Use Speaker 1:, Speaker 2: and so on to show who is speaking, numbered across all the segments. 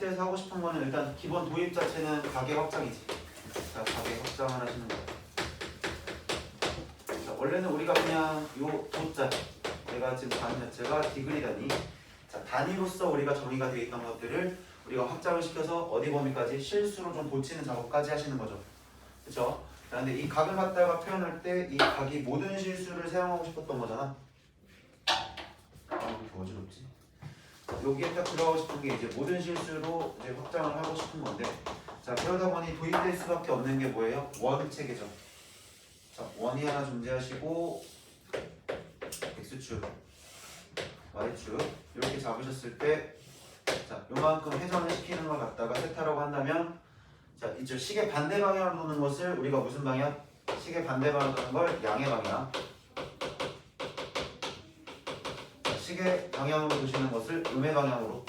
Speaker 1: 실에서 하고 싶은 거는 일단 기본 도입 자체는 가계 확장이지. 자, 가계 확장을 하시는 거야. 자, 원래는 우리가 그냥 요 도자, 내가 지금 단위 자체가 디그리 단위. 자, 단위로서 우리가 정의가 되어 있던 것들을 우리가 확장을 시켜서 어디 범위까지 실수로 좀 고치는 작업까지 하시는 거죠. 그렇죠? 그런데 이 각을 갖다가 표현할 때 이 각이 모든 실수를 사용하고 싶었던 거잖아. 이렇게 어지럽지? 여기에 딱 들어가고 싶은 게 이제 모든 실수로 이제 확장을 하고 싶은 건데, 자, 그러다 보니 도입될 수밖에 없는 게 뭐예요? 원 체계죠. 자, 원이 하나 존재하시고 x축, y축 이렇게 잡으셨을 때, 자, 요만큼 회전을 시키는 걸 갖다가 세타라고 한다면, 자, 이쪽 시계 반대 방향으로 도는 것을 우리가 무슨 방향? 시계 반대 방향으로 도는 걸 양의 방향. 시계 방향으로 도시는 것을 음의 방향으로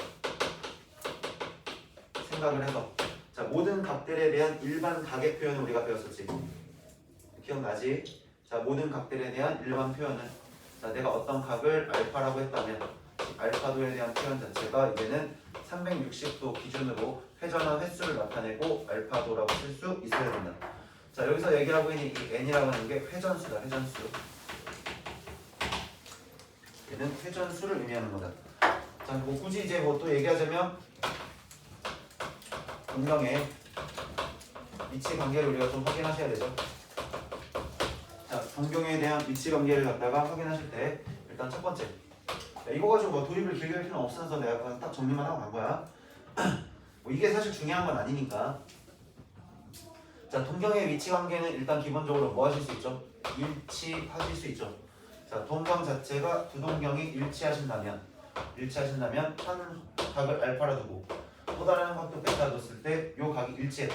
Speaker 1: 생각을 해서, 자, 모든 각들에 대한 일반 각의 표현을 우리가 배웠었지. 기억나지? 자, 모든 각들에 대한 일반 표현은, 자, 내가 어떤 각을 알파라고 했다면 알파도에 대한 표현 자체가 이제는 360도 기준으로 회전한 횟수를 나타내고 알파도라고 쓸 수 있어야 된다. 자, 여기서 얘기하고 있는 이 n이라고 하는 게 회전수다. 회전수. 얘는 회전수를 의미하는 거다. 자, 뭐 굳이 이제 뭐 또 얘기하자면 동경의 위치 관계를 우리가 좀 확인하셔야 되죠. 자, 동경에 대한 위치 관계를 갖다가 확인하실 때 일단 첫 번째, 자, 이거 가지고 뭐 도입을 길게 할 필요는 없어서 내가 그냥 딱 정리만 하고 간 거야. 뭐 이게 사실 중요한 건 아니니까. 자, 동경의 위치 관계는 일단 기본적으로 뭐 하실 수 있죠? 일치하실 수 있죠. 자, 동경 자체가 두 동경이 일치하신다면 한 각을 알파로 두고 또 다른 각도 베타로 뒀을 때 요 각이 일치했다.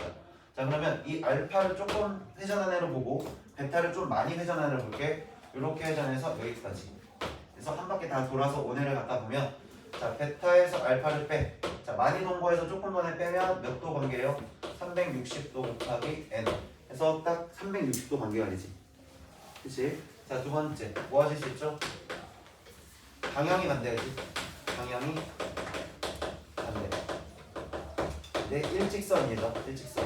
Speaker 1: 자, 그러면 이 알파를 조금 회전한 애로 보고 베타를 좀 많이 회전한 애로 볼게. 이렇게 회전해서 여기까지. 그래서 한 바퀴 다 돌아서 온해를 갖다 보면, 자, 베타에서 알파를 빼. 자, 많이 동거에서 조금 더 빼면 몇 도 관계예요? 360도 곱하기 n. 해서 딱 360도 관계가 되지. 그치? 자, 두 번째 뭐 하실 수 있죠? 방향이 반대야지. 방향이 반대. 네, 일직선이죠. 일직선.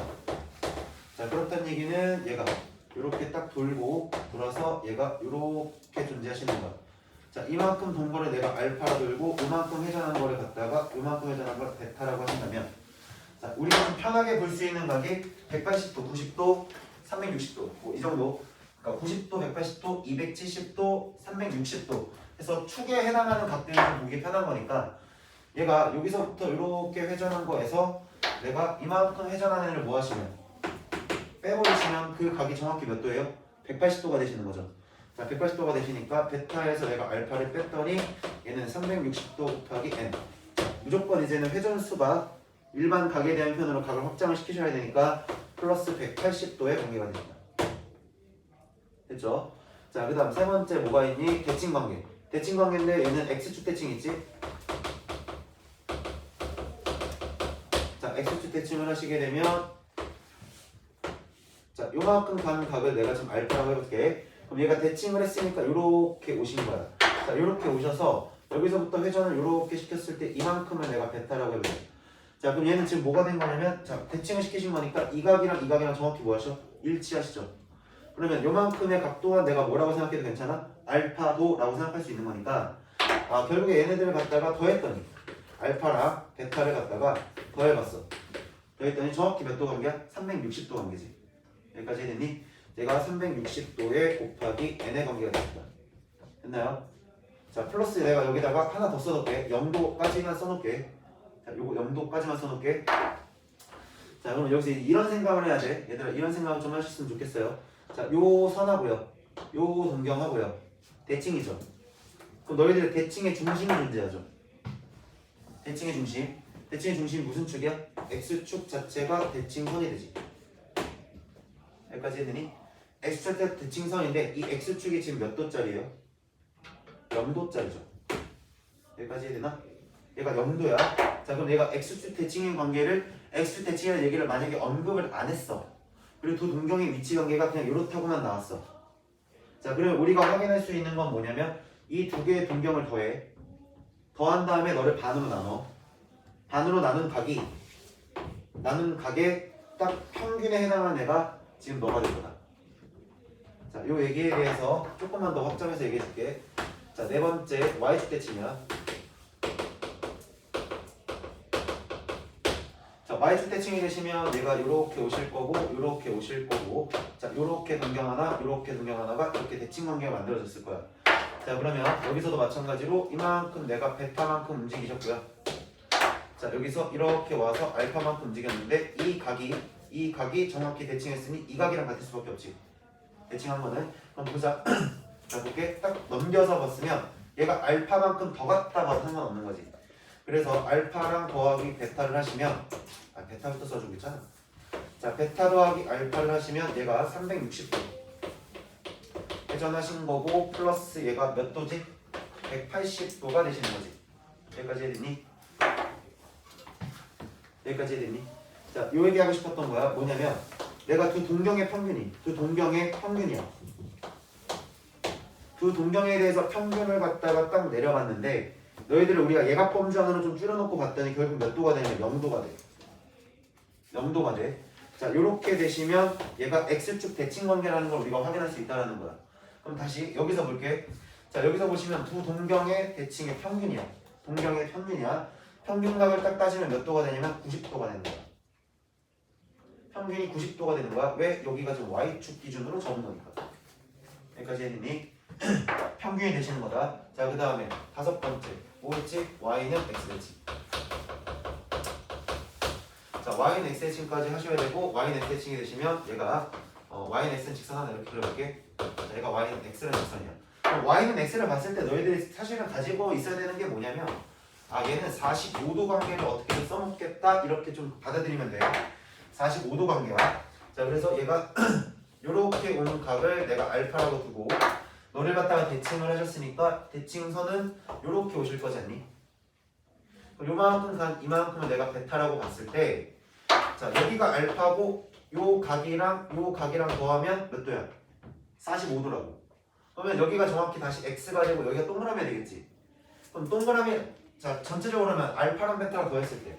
Speaker 1: 자, 그렇다는 얘기는 얘가 이렇게 딱 돌고 돌아서 얘가 이렇게 존재하시는 거야. 자, 이만큼 동거를 내가 알파로 돌고 이만큼 회전한 거를 갖다가 이만큼 회전한 걸 베타라고 한다면, 자, 우리가 좀 편하게 볼 수 있는 각이 180도, 90도, 360도 뭐 이 정도. 그러니까 90도, 180도, 270도, 360도 해서 축에 해당하는 각들을 좀 보기 편한 거니까, 얘가 여기서부터 이렇게 회전한 거에서 내가 이만큼 회전한 애를 뭐 하시면 빼버리시면 그 각이 정확히 몇 도예요? 180도가 되시는 거죠. 자, 180도가 되시니까 베타에서 내가 알파를 뺐더니 얘는 360도 곱하기 n. 무조건 이제는 회전수가 일반 각에 대한 표현으로 각을 확장을 시키셔야 되니까 플러스 180도의 관계가 됩니다. 됐죠? 자, 그 다음 세 번째 뭐가 있니? 대칭관계. 대칭관계인데 얘는 x축 대칭 있지? 자, x축 대칭을 하시게 되면, 자, 요만큼 가는 각을 내가 지금 알파라고 해볼게. 그럼 얘가 대칭을 했으니까 요렇게 오신 거야. 자, 요렇게 오셔서 여기서부터 회전을 요렇게 시켰을 때 이만큼을 내가 베타라고 해볼게. 자, 그럼 얘는 지금 뭐가 된 거냐면, 자, 대칭을 시키신 거니까 이 각이랑 정확히 뭐 하셔? 일치하시죠? 그러면 요만큼의 각 또한 내가 뭐라고 생각해도 괜찮아? 알파도라고 생각할 수 있는 거니까, 아, 결국에 얘네들을 갖다가 더했더니 알파랑 베타를 갖다가 더해봤어. 더했더니 정확히 몇 도 관계야? 360도 관계지. 여기까지 했니? 얘가 360도에 곱하기 n의 관계가 됐다. 됐나요? 자, 플러스 내가 여기다가 하나 더 써놓을게. 0도까지만 써놓을게. 자, 요거 0도까지만 써놓을게. 자, 그럼 여기서 이런 생각을 해야 돼. 얘들아, 이런 생각을 좀 하셨으면 좋겠어요. 자, 요 선하고요, 요 동경하고요, 대칭이죠. 그럼 너희들 대칭의 중심이 존재하죠. 대칭의 중심. 대칭의 중심이 무슨 축이야? x축 자체가 대칭선이 되지. 여기까지 했더니 x축 자체가 대칭선인데 이 x축이 지금 몇 도짜리예요? 0도짜리죠. 여기까지 해야 되나? 얘가 0도야. 자, 그럼 얘가 x축 대칭의 관계를, x축 대칭이라는 얘기를 만약에 언급을 안 했어. 그리고 두 동경의 위치 관계가 그냥 이렇다고만 나왔어. 자, 그러면 우리가 확인할 수 있는 건 뭐냐면 이 두 개의 동경을 더해. 더한 다음에 너를 반으로 나눠. 반으로 나눈 각이 나눈 각의 딱 평균에 해당하는 애가 지금 너가 될 거다. 자, 요 얘기에 대해서 조금만 더 확장해서 얘기해 줄게. 자, 네 번째 y축 대칭이야. 자, y축 대칭이 되시면 얘가 이렇게 오실 거고 이렇게 오실 거고, 자, 이렇게 동경 하나, 이렇게 동경 하나가 이렇게 대칭 관계가 만들어졌을 거야. 자, 그러면 여기서도 마찬가지로 이만큼 내가 베타만큼 움직이셨고요. 자, 여기서 이렇게 와서 알파만큼 움직였는데 이 각이 정확히 대칭했으니 이 각이랑 같을 수밖에 없지. 대칭한 거는. 그럼 보자. 자, 볼게. 딱 넘겨서 봤으면 얘가 알파만큼 더 같다 봐도 상관없는 거지. 그래서 알파랑 더하기 베타를 하시면, 베타부터 써주고 있잖아. 자, 베타 더하기 알파를 하시면 얘가 360도 회전하신 거고, 플러스 얘가 몇 도지? 180도가 되시는 거지. 여기까지 해야 되니? 자, 요 얘기하고 싶었던 거야. 뭐냐면 내가 두 동경의 평균이야. 두 동경에 대해서 평균을 갖다가 딱 내려봤는데, 너희들을 우리가 예각 범주안으로 좀 줄여놓고 봤더니 결국 몇 도가 되냐면 0도가 돼. 0도가 돼. 자, 요렇게 되시면 얘가 x축 대칭 관계라는 걸 우리가 확인할 수 있다는 거야. 그럼 다시 여기서 볼게. 자, 여기서 보시면 두 동경의 대칭의 평균이야. 평균각을 딱 따지면 몇 도가 되냐면 90도가 되는 거야. 평균이 90도가 되는 거야. 왜? 여기가 지금 y축 기준으로 적은 거니까. 여기까지 했니? 평균이 되시는 거다. 자, 그 다음에 다섯 번째 뭐였지? y는 x대칭. 자, y는 x대칭까지 하셔야 되고, y는 x대칭이 되시면 얘가 y는 x는 직선 하나 이렇게 그려볼게. 자, 얘가 y는 x는 직선이야. 그럼 y는 x를 봤을 때 너희들이 사실은 가지고 있어야 되는 게 뭐냐면, 얘는 45도 관계를 어떻게든 써먹겠다, 이렇게 좀 받아들이면 돼. 45도 관계야. 자, 그래서 얘가 요렇게 오는 각을 내가 알파라고 두고, 너를 갖다가 대칭을 하셨으니까 대칭선은 요렇게 오실 거지 않니? 요만큼 간 이만큼을 내가 베타라고 봤을 때, 자, 여기가 알파고 요 각이랑 더하면 몇 도야? 45도라고. 그러면 여기가 정확히 다시 x가 되고 여기가 동그라미 되겠지. 그럼 동그라미, 자, 전체적으로 하면 알파랑 베타랑 더했을 때,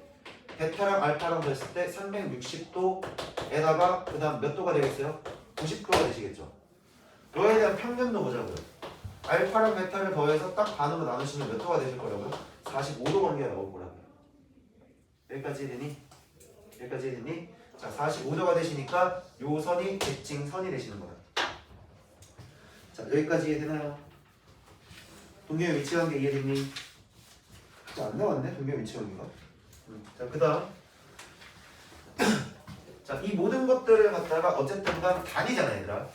Speaker 1: 베타랑 알파랑 더했을 때 360도에다가 그 다음 몇 도가 되겠어요? 90도가 되시겠죠. 너에 대한 평균도 보자고요. 알파랑 베타를 더해서 딱 반으로 나누시면 몇 도가 되실 거라고요? 45도 관계가 나올 거라고요. 여기까지 되니? 자, 45도가 되시니까 요 선이 대칭선이 되시는 거야. 자, 여기까지 이해되나요? 동경의 위치 관계 이해됐니? 안 나왔네, 동경의 위치 관계가. 자, 그 다음. 자, 이 모든 것들을 갖다가 어쨌든 간 단위잖아, 얘들아.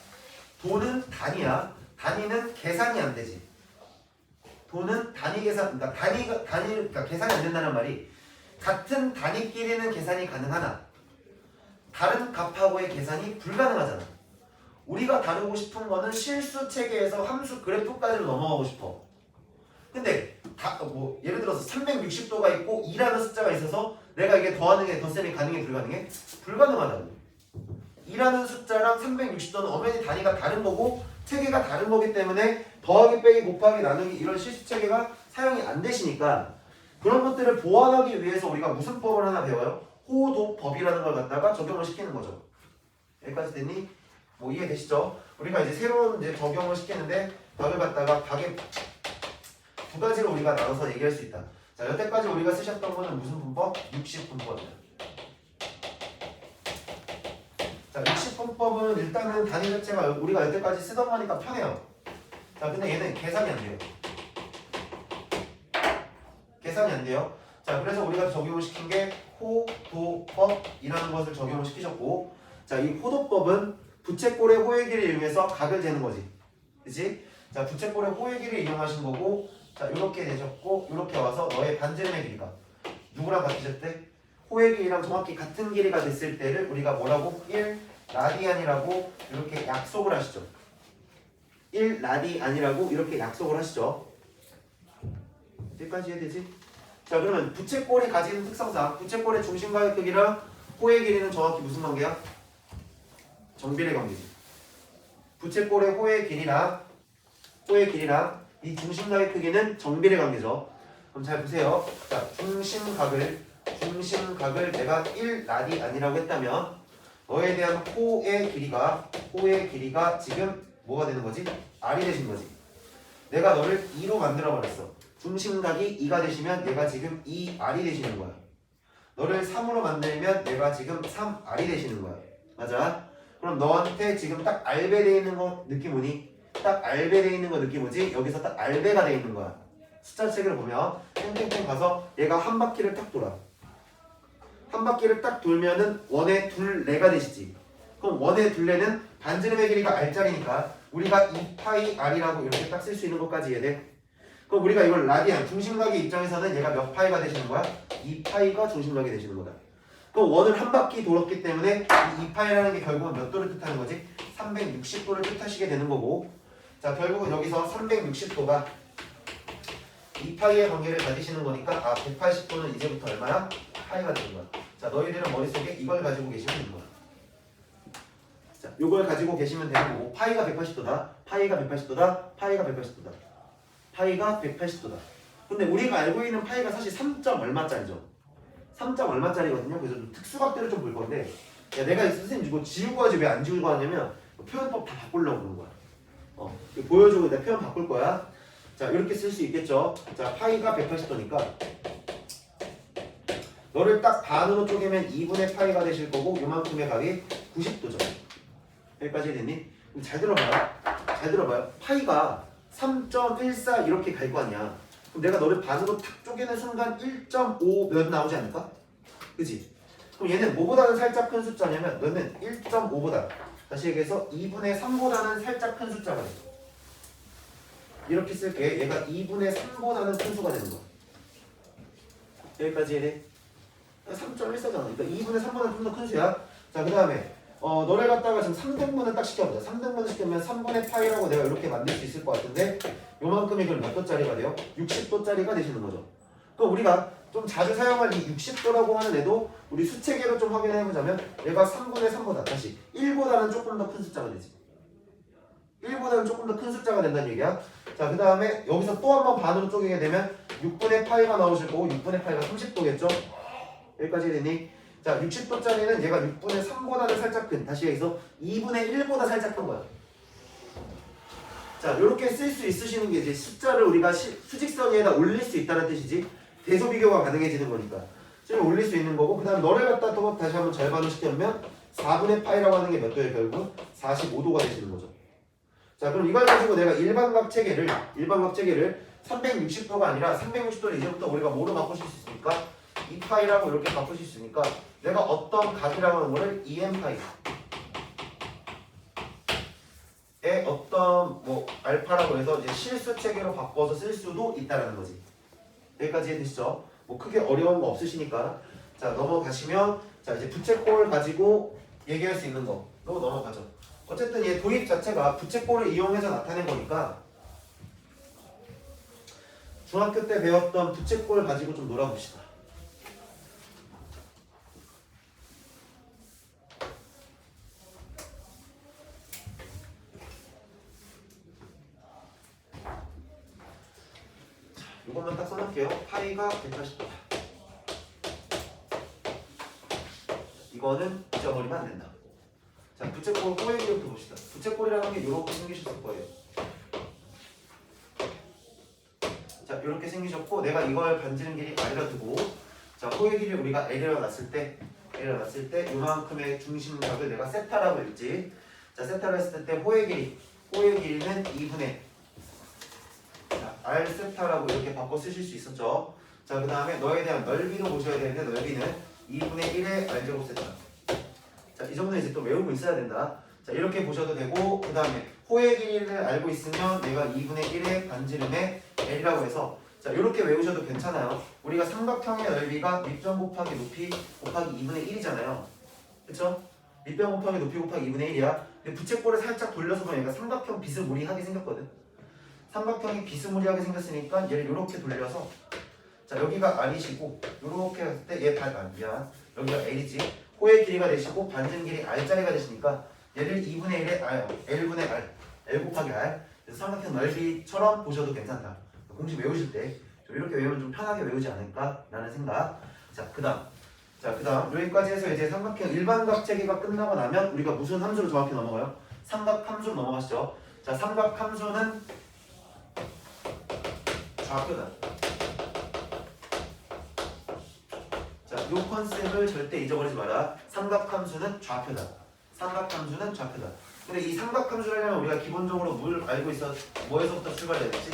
Speaker 1: 도는 단위야. 단위는 계산이 안 되지. 도는 단위 계산, 그러니까 계산이 안 된다는 말이, 같은 단위끼리는 계산이 가능하나 다른 값하고의 계산이 불가능하잖아. 우리가 다루고 싶은 거는 실수 체계에서 함수 그래프까지로 넘어가고 싶어. 근데 뭐 예를 들어서 360도가 있고 2라는 숫자가 있어서 내가 이게 더하는 게 덧셈이 가능해, 불가능해? 불가능하다고. 2라는 숫자랑 360도는 엄연히 단위가 다른 거고 체계가 다른 거기 때문에 더하기 빼기 곱하기 나누기 이런 실수 체계가 사용이 안 되시니까, 그런 것들을 보완하기 위해서 우리가 무슨 법을 하나 배워요? 호도법이라는 걸 갖다가 적용을 시키는 거죠. 여기까지 됐니? 뭐 이해되시죠? 우리가 이제 새로운 적용을 시키는데 각을 갖다가 각의 두 가지로 우리가 나눠서 얘기할 수 있다. 자, 여태까지 우리가 쓰셨던 거는 무슨 분법? 60분법이야. 자, 60분법은 일단은 단위 자체가 우리가 여태까지 쓰던 거니까 편해요. 자, 근데 얘는 계산이 안 돼요. 자, 그래서 우리가 적용을 시킨 게 호도법이라는 것을 적용을 시키셨고, 자, 이 호도법은 부채꼴의 호의 길이를 이용해서 각을 재는 거지. 그치? 자, 부채꼴의 호의 길이를 이용하신 거고, 자, 요렇게 되셨고, 요렇게 와서 너의 반지름의 길이가 누구랑 같으실 때? 호의 길이랑 정확히 같은 길이가 됐을 때를 우리가 뭐라고? 1라디안이라고 이렇게 약속을 하시죠. 1라디안이라고 이렇게 약속을 하시죠. 여기까지 해야 되지? 자, 그러면 부채꼴이 가지는 특성상 부채꼴의 중심과의 크기랑 호의 길이는 정확히 무슨 관계야? 정비례 관계지. 부채꼴의 호의 길이랑 이 중심각의 크기는 정비례 관계죠. 그럼 잘 보세요. 자, 중심각을 중심각을 내가 1랄이 아니라고 했다면 너에 대한 호의 길이가 지금 뭐가 되는 거지? R이 되신 거지. 내가 너를 2로 만들어 버렸어. 중심각이 2가 되시면 얘가 지금 2R이 되시는 거야. 너를 3으로 만들면 얘가 지금 3R이 되시는 거야. 맞아? 그럼 너한테 지금 딱 알베 돼 있는 거 느낌 오니? 딱 알베 돼 있는 거 느낌 오지? 여기서 딱 알베가 돼 있는 거야. 숫자 책을 보면 땡땡땡 가서 얘가 한 바퀴를 딱 돌아. 한 바퀴를 딱 돌면은 원의 둘레가 되시지. 그럼 원의 둘레는 반지름의 길이가 R짜리니까 우리가 2파이 R이라고 이렇게 딱 쓸 수 있는 것까지 이해돼? 그럼 우리가 이걸 라디안, 중심각의 입장에서는 얘가 몇 파이가 되시는 거야? 2파이가 중심각이 되시는 거다. 그럼 원을 한 바퀴 돌았기 때문에 이 2파이라는 게 결국은 몇 도를 뜻하는 거지? 360도를 뜻하시게 되는 거고, 자 결국은 여기서 360도가 2파이의 관계를 가지시는 거니까 180도는 이제부터 얼마야? 파이가 되는 거야. 자 너희들은 머릿속에 이걸 가지고 계시면 되는 거야. 자 요걸 가지고 계시면 되는 거고, 파이가 180도다, 파이가 180도다, 파이가 180도다, 파이가 180도다. 근데 우리가 알고 있는 파이가 사실 3. 얼마짜리죠? 3. 얼마짜리거든요. 그래서 좀 특수각들을 좀 볼 건데, 야 내가 선생님 이거 지우고 하지 왜 안 지우고 하냐면 표현법 다 바꾸려고 그러는 거야. 이거 보여주고 내가 표현 바꿀 거야. 자 이렇게 쓸 수 있겠죠. 자 파이가 180도니까 너를 딱 반으로 쪼개면 2분의 파이가 되실 거고, 요만큼의 각이 90도죠. 여기까지 됐니? 그럼 잘 들어봐요. 잘 들어봐요. 파이가 3.14 이렇게 갈 거 아니야. 그럼 내가 너를 반으로 탁 쪼개는 순간 1.5 몇 나오지 않을까? 그치? 그럼 얘는 뭐보다는 살짝 큰 숫자냐면 너는 1.5보다, 다시 얘기해서 2분의 3보다는 살짝 큰 숫자가 돼. 이렇게 쓸게. 얘가 2분의 3보다는 큰 수가 되는 거야. 여기까지 해. 3.14잖아. 그러니까 2분의 3보다 좀 더 큰 수야. 자, 그 다음에 너를 갖다가 지금 3등분을 딱 시켜보자. 3등분을 시키면 3분의 파이라고 내가 이렇게 만들 수 있을 것 같은데, 요만큼이 그럼 몇 도짜리가 돼요? 60도짜리가 되시는 거죠. 그럼 우리가 좀 자주 사용할 이 60도라고 하는 애도 우리 수체계로 좀 확인해보자면 얘가 3분의 3보다, 다시 1보다는 조금 더 큰 숫자가 되지. 1보다는 조금 더 큰 숫자가 된다는 얘기야. 자, 그 다음에 여기서 또 한 번 반으로 쪼개게 되면 6분의 파이가 나오실 거고, 6분의 파이가 30도겠죠? 여기까지 되니? 자, 60도짜리는 얘가 6분의 3보다는 살짝 큰, 다시 여기서 2분의 1보다 살짝 큰 거야. 자, 이렇게 쓸 수 있으시는 게 이제 숫자를 우리가 수직선 위에다 올릴 수 있다는 뜻이지, 대소 비교가 가능해지는 거니까 지금 올릴 수 있는 거고, 그 다음 너를 갖다 또 다시 한번 절반을 시켜보면 4분의 파이라고 하는 게 몇 도예요? 결국 45도가 되시는 거죠. 자, 그럼 이걸 가지고 내가 일반각 체계를 360도가 아니라 360도를 이제부터 우리가 뭐로 바꾸실 수 있으니까 2파이라고 이렇게 바꾸실 수 있으니까 내가 어떤 각이라고 하는 거를 2n파이 에 어떤 뭐 알파라고 해서 이제 실수 체계로 바꿔서 쓸 수도 있다라는 거지. 여기까지 해주시죠. 뭐 크게 어려운 거 없으시니까. 자, 넘어가시면 자 이제 부채꼴 가지고 얘기할 수 있는 거 또 넘어가죠. 어쨌든 얘 도입 자체가 부채꼴을 이용해서 나타낸 거니까 중학교 때 배웠던 부채꼴 가지고 좀 놀아봅시다. 이것만 딱 써놓을게요. 파이가 180도다. 이거는 잊어버리면 안 된다. 자, 부채꼴 꼬의 길이부터 봅시다. 부채꼴이라는 게 이렇게 생기셨을 거예요. 자, 이렇게 생기셨고 내가 이걸 반지름 길이 R이라 두고, 자, 호의 길이 우리가 L이라 놨을 때 요만큼의 중심각을 내가 세타라고 했지. 자, 세타를 했을 때 호의 길이는 2분의 R 세타라고 이렇게 바꿔 쓰실 수 있었죠. 자, 그 다음에 너에 대한 넓이도 보셔야 되는데, 넓이는 2분의 1의 R제곱 세타. 자, 이 정도는 이제 또 외우고 있어야 된다. 자, 이렇게 보셔도 되고, 그 다음에 호의 길이를 알고 있으면 내가 2분의 1의 반지름의 L이라고 해서, 자, 이렇게 외우셔도 괜찮아요. 우리가 삼각형의 넓이가 밑변 곱하기 높이 곱하기 2분의 1이잖아요. 그쵸? 밑변 곱하기 높이 곱하기 2분의 1이야. 근데 부채꼴을 살짝 돌려서 보면 얘가 삼각형 비스무리하게 생겼거든. 삼각형이 비스무리하게 생겼으니까 얘를 이렇게 돌려서, 자, 여기가 R이시고 이렇게 했을 때 얘 미안, 여기가 L이지. 호의 길이가 되시고 반지름 길이 R짜리가 되시니까 얘를 2분의 1의 R, L분의 R, L 곱하기 R. 그래서 삼각형 넓이처럼 보셔도 괜찮다. 공식 외우실 때 좀 이렇게 외우면 좀 편하게 외우지 않을까라는 생각. 그다음 여기까지 해서 이제 삼각형 일반각 체계가 끝나고 나면 우리가 무슨 함수로 정확히 넘어가요? 삼각 함수로 넘어가시죠. 자, 삼각 함수는 좌표다. 자, 요 컨셉을 절대 잊어버리지 마라. 삼각함수는 좌표다. 삼각함수는 좌표다. 근데 이 삼각함수를 하려면 우리가 기본적으로 뭘 알고 있어? 뭐에서부터 출발해야 되지?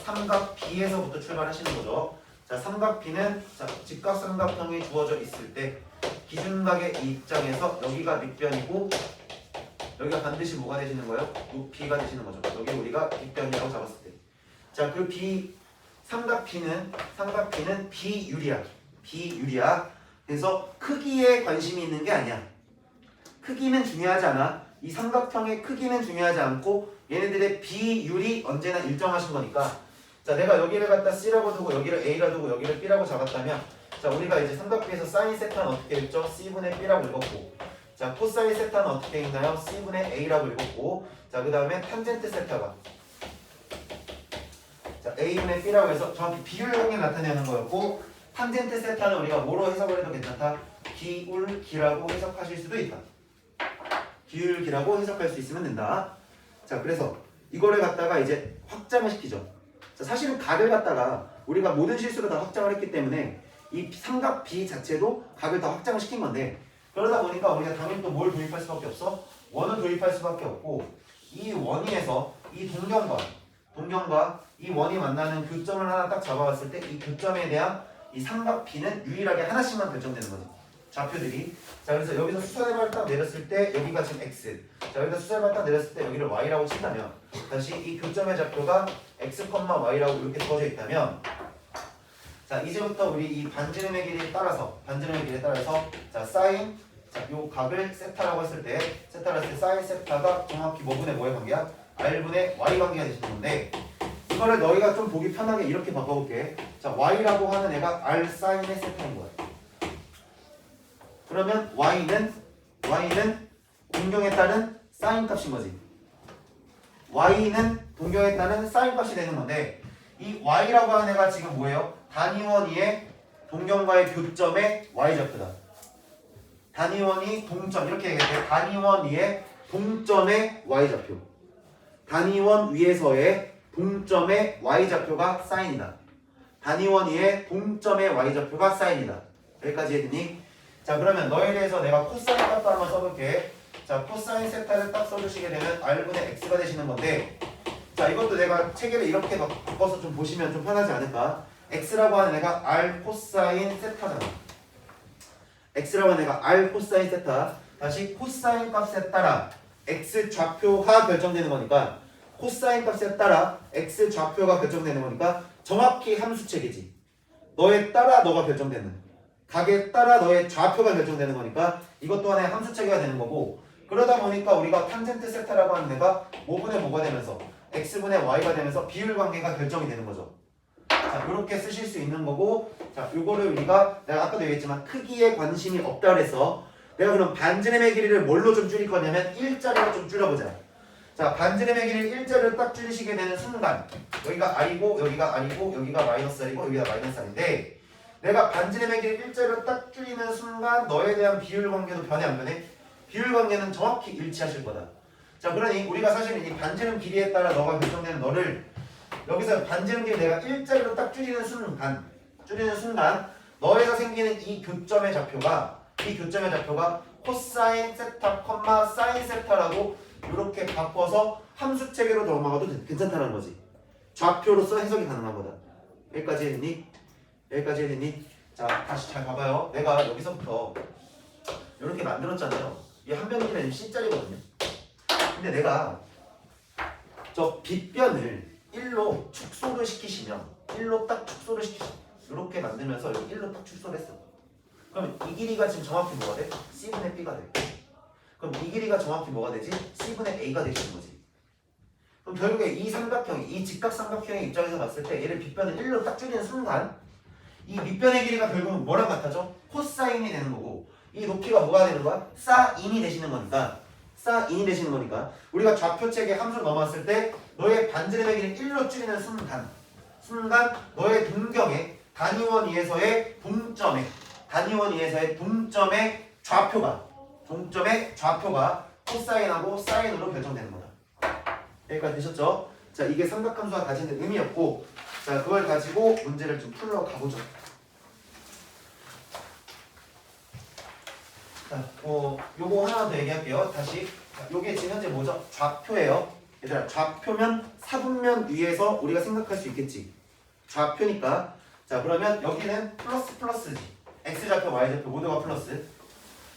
Speaker 1: 삼각 B에서부터 출발하시는 거죠. 자, 삼각 B는 자, 직각삼각형이 주어져 있을 때 기준각의 입장에서 여기가 밑변이고 여기가 반드시 뭐가 되시는 거예요? 요 B가 되시는 거죠. 여기 우리가 밑변이라고 잡았을 때. 자, 그 삼각 B는 비유리야. 비유리야. 그래서 크기에 관심이 있는 게 아니야. 크기는 중요하지 않아. 이 삼각형의 크기는 중요하지 않고 얘네들의 비율이 언제나 일정하신 거니까. 자, 내가 여기를 갖다 C라고 두고 여기를 A라고 두고 여기를 B라고 잡았다면 자, 우리가 이제 삼각비에서 사인 세타는 어떻게 읽죠? C분의 B라고 읽었고 자, 코사인 세타는 어떻게 읽나요? C분의 A라고 읽었고 자, 그 다음에 탄젠트 세타가 자, A분의 B라고 해서 정확히 비율 관계 나타내는 거였고 탄젠트 세타는 우리가 뭐로 해석을 해도 괜찮다? 기울기라고 해석하실 수도 있다. 기울기라고 해석할 수 있으면 된다. 자, 그래서 이거를 갖다가 이제 확장을 시키죠. 자, 사실은 각을 갖다가 우리가 모든 실수로 다 확장을 했기 때문에 이 삼각 B 자체도 각을 다 확장을 시킨 건데 그러다 보니까 우리가 당연히 또 뭘 도입할 수밖에 없어? 원을 도입할 수밖에 없고 이 원위에서 이 동경과 이 원이 만나는 교점을 하나 딱 잡아봤을 때 이 교점에 대한 이 삼각 B는 유일하게 하나씩만 결정되는 거지. 좌표들이. 자, 그래서 여기서 수선해발 딱 내렸을 때 여기가 지금 X. 자, 여기다 수선해발 딱 내렸을 때 여기를 Y라고 친다면 다시 이 교점의 좌표가 X, Y라고 이렇게 주어져 있다면 자, 이제부터 우리 이 반지름의 길이에 따라서 자, 사인 자, 요 각을 세타라고 했을 때 사인 세타가 정확히 뭐분의 뭐의 관계야? R분의 Y 관계가 되시는 건데 이거를 너희가 좀 보기 편하게 이렇게 바꿔볼게. 자, Y라고 하는 애가 R 사인의 세타인 거야. 그러면 Y는 동경에 따른 사인 값인 거지. Y는 동경에 따른 사인 값이 되는 건데 이 Y라고 하는 애가 지금 뭐예요? 단위원위의 동경과의 교점의 Y좌표다. 단위원위 동점 이렇게 얘기해. 단위원 위의 동점의 Y좌표. 단위원 위에서의 동점의 Y좌표가 사인이다. 단위원 위의 동점의 Y좌표가 사인이다. 여기까지 했니? 자, 그러면 너에 대해서 내가 코사인 값도 한번 써볼게. 자, 코사인 세타를 딱 써주시게 되면 R분의 X가 되시는 건데 자, 이것도 내가 체계를 이렇게 바꿔서 좀 보시면 좀 편하지 않을까? X라고 하는 애가 R 코사인 세타잖아. X라고 하는 애가 R 코사인 세타. 다시 코사인 값에 따라 X 좌표가 결정되는 거니까 코사인 값에 따라 X 좌표가 결정되는 거니까 정확히 함수체계지. 너에 따라 너가 결정되는 각에 따라 너의 좌표가 결정되는 거니까 이것 또한 함수체계가 되는 거고 그러다 보니까 우리가 탄젠트 세타라고 하는 애가 뭐분의 뭐가 되면서 X분의 Y가 되면서 비율 관계가 결정이 되는 거죠. 자, 이렇게 쓰실 수 있는 거고 자, 요거를 우리가 내가 아까도 얘기했지만 크기에 관심이 없다 그래서 내가 그럼 반지름의 길이를 뭘로 좀 줄일 거냐면 일자리로 좀 줄여보자. 자, 반지름의 길이를 일자리로 딱 줄이시게 되는 순간 여기가 R이고 여기가 R이고 여기가 마이너스 R이고 여기가 마이너스 R인데 내가 반지름의 길이를 일자리로 딱 줄이는 순간 너에 대한 비율 관계도 변해 안 변해? 비율 관계는 정확히 일치하실 거다. 자, 그러니 우리가 사실은 이 반지름 길이에 따라 너가 결정되는 너를 여기서 반지름 길이 내가 일자리로 딱 줄이는 순간 너에서 생기는 이 교점의 좌표가 코사인 세타, 사인 세타라고 이렇게 바꿔서 함수 체계로 넘어가도 괜찮다는 거지. 좌표로서 해석이 가능한 거다. 여기까지 했니? 자, 다시 잘 봐봐요. 내가 여기서부터 이렇게 만들었잖아요. 이 한 변기는 C자리거든요. 근데 내가 저 빗변을 1로 축소를 시키시면 이렇게 만들면서 여기 1로 딱 축소를 했어. 그럼 이 길이가 지금 정확히 뭐가 돼? C분의 B가 돼. 그럼 이 길이가 정확히 뭐가 되지? C분의 A가 되시는 거지. 그럼 결국에 이 직각삼각형의 입장에서 봤을 때 얘를 빗변을 1로 딱 줄이는 순간 이 밑변의 길이가 결국은 뭐랑 같아져? 코사인이 되는 거고 이 높이가 뭐가 되는 거야? 사인이 되시는 거니까 우리가 좌표체계 함수를 넘어왔을 때 너의 반지름의 길이를 1로 줄이는 순간 너의 동경의 단위원 위에서의 동점의 단위원 위에서의 동점의 좌표가 코사인하고 사인으로 결정되는 거다. 여기까지 되셨죠? 자, 이게 삼각함수가 가지는 의미였고, 자, 그걸 가지고 문제를 좀 풀러 가보죠. 자, 요거 하나 더 얘기할게요. 다시. 자, 요게 지금 현재 뭐죠? 좌표예요. 얘들아, 좌표면 사분면 위에서 우리가 생각할 수 있겠지. 좌표니까. 자, 그러면 여기는 플러스지. X좌표, Y좌표 모두가 플러스.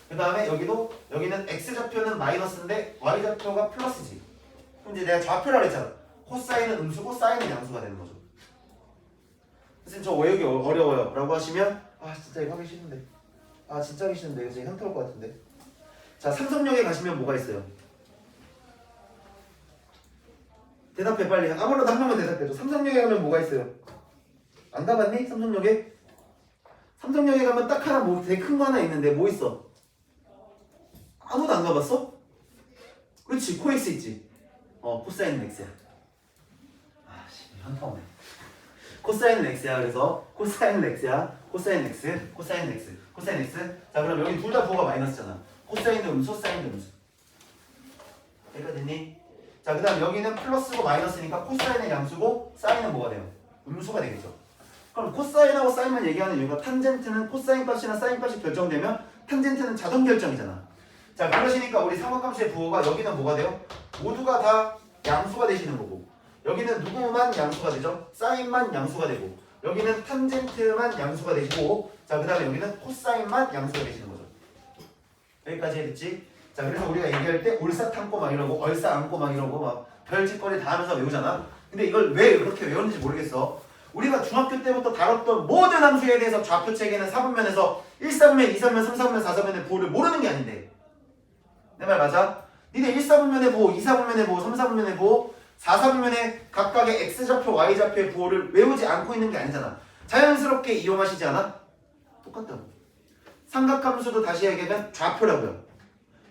Speaker 1: 그 다음에 여기는 X좌표는 마이너스인데 Y좌표가 플러스지. 그럼 이제 내가 좌표라고 했잖아. 코사인은 음수고 사인은 양수가 되는 거죠. 선생님 저 외우기 어려워요 라고 하시면 진짜 이거 하기 싫은데 진짜 하기 싫은데 이거 현타 올 것 같은데. 자, 삼성역에 가시면 뭐가 있어요? 대답해 빨리. 아무나 한 명만 대답해줘. 삼성역에 가면 뭐가 있어요? 안 가봤니? 삼성역에 가면 딱 하나 뭐 되게 큰 거 하나 있는데 뭐 있어? 아무도 안 가봤어? 그렇지, 코엑스 있지. 코사인은 X야. 현타 오네. 코사인은 X야. 그래서 코사인은 X야. 코사인 X. 자, 그럼 여기 둘 다 부호가 마이너스잖아. 코사인도 음수, 사인도 음수. 여기까지 됐니? 자, 그 다음 여기는 플러스고 마이너스니까 코사인은 양수고 사인은 뭐가 돼요? 음수가 되겠죠. 그럼 코사인하고 사인만 얘기하는 이유가 탄젠트는 코사인 값이나 사인 값이 결정되면 탄젠트는 자동 결정이잖아. 자, 그러시니까 우리 삼각함수의 부호가 여기는 뭐가 돼요? 모두가 다 양수가 되시는 거고, 여기는 누구만 양수가 되죠? 사인만 양수가 되고, 여기는 탄젠트만 양수가 되시고, 자, 그 다음에 여기는 코사인만 양수가 되시는 거죠. 여기까지 했지? 자, 그래서 우리가 얘기할 때 올사탐고 막 이러고 얼싸안고 막 이러고 막 별짓거리 다 하면서 외우잖아. 근데 이걸 왜 그렇게 외웠는지 모르겠어. 우리가 중학교 때부터 다뤘던 모든 함수에 대해서 좌표 체계는 4분면에서 1사분면, 2사분면, 3사분면, 4사분면의 부호를 모르는 게 아닌데, 내 말 맞아? 니네 1사분면의 부호, 2사분면의 부호, 3사분면의 부호, 4사분면의 각각의 X좌표, Y좌표의 부호를 외우지 않고 있는 게 아니잖아. 자연스럽게 이용하시지 않아? 똑같다고. 삼각함수도 다시 얘기하면 좌표라고요.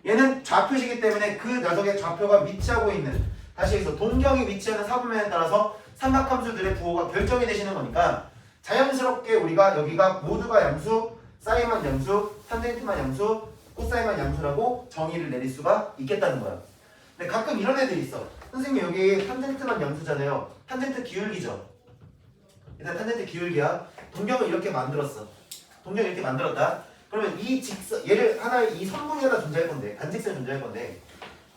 Speaker 1: 얘는 좌표시기 때문에 그 녀석의 좌표가 위치하고 있는, 다시 여기서 동경이 위치하는 사분면에 따라서 삼각함수들의 부호가 결정이 되시는 거니까 자연스럽게 우리가 여기가 모두가 양수, 사인만 양수, 탄젠트만 양수, 코사인만 양수라고 정의를 내릴 수가 있겠다는 거야. 근데 가끔 이런 애들이 있어. 선생님 여기 탄젠트만 양수잖아요. 탄젠트 기울기죠. 일단 탄젠트 기울기야. 동경을 이렇게 만들었어. 동경을 이렇게 만들었다. 그러면 이 직선, 얘를 하나의 이 선분이 하나 존재할 건데, 반직선이 존재할 건데,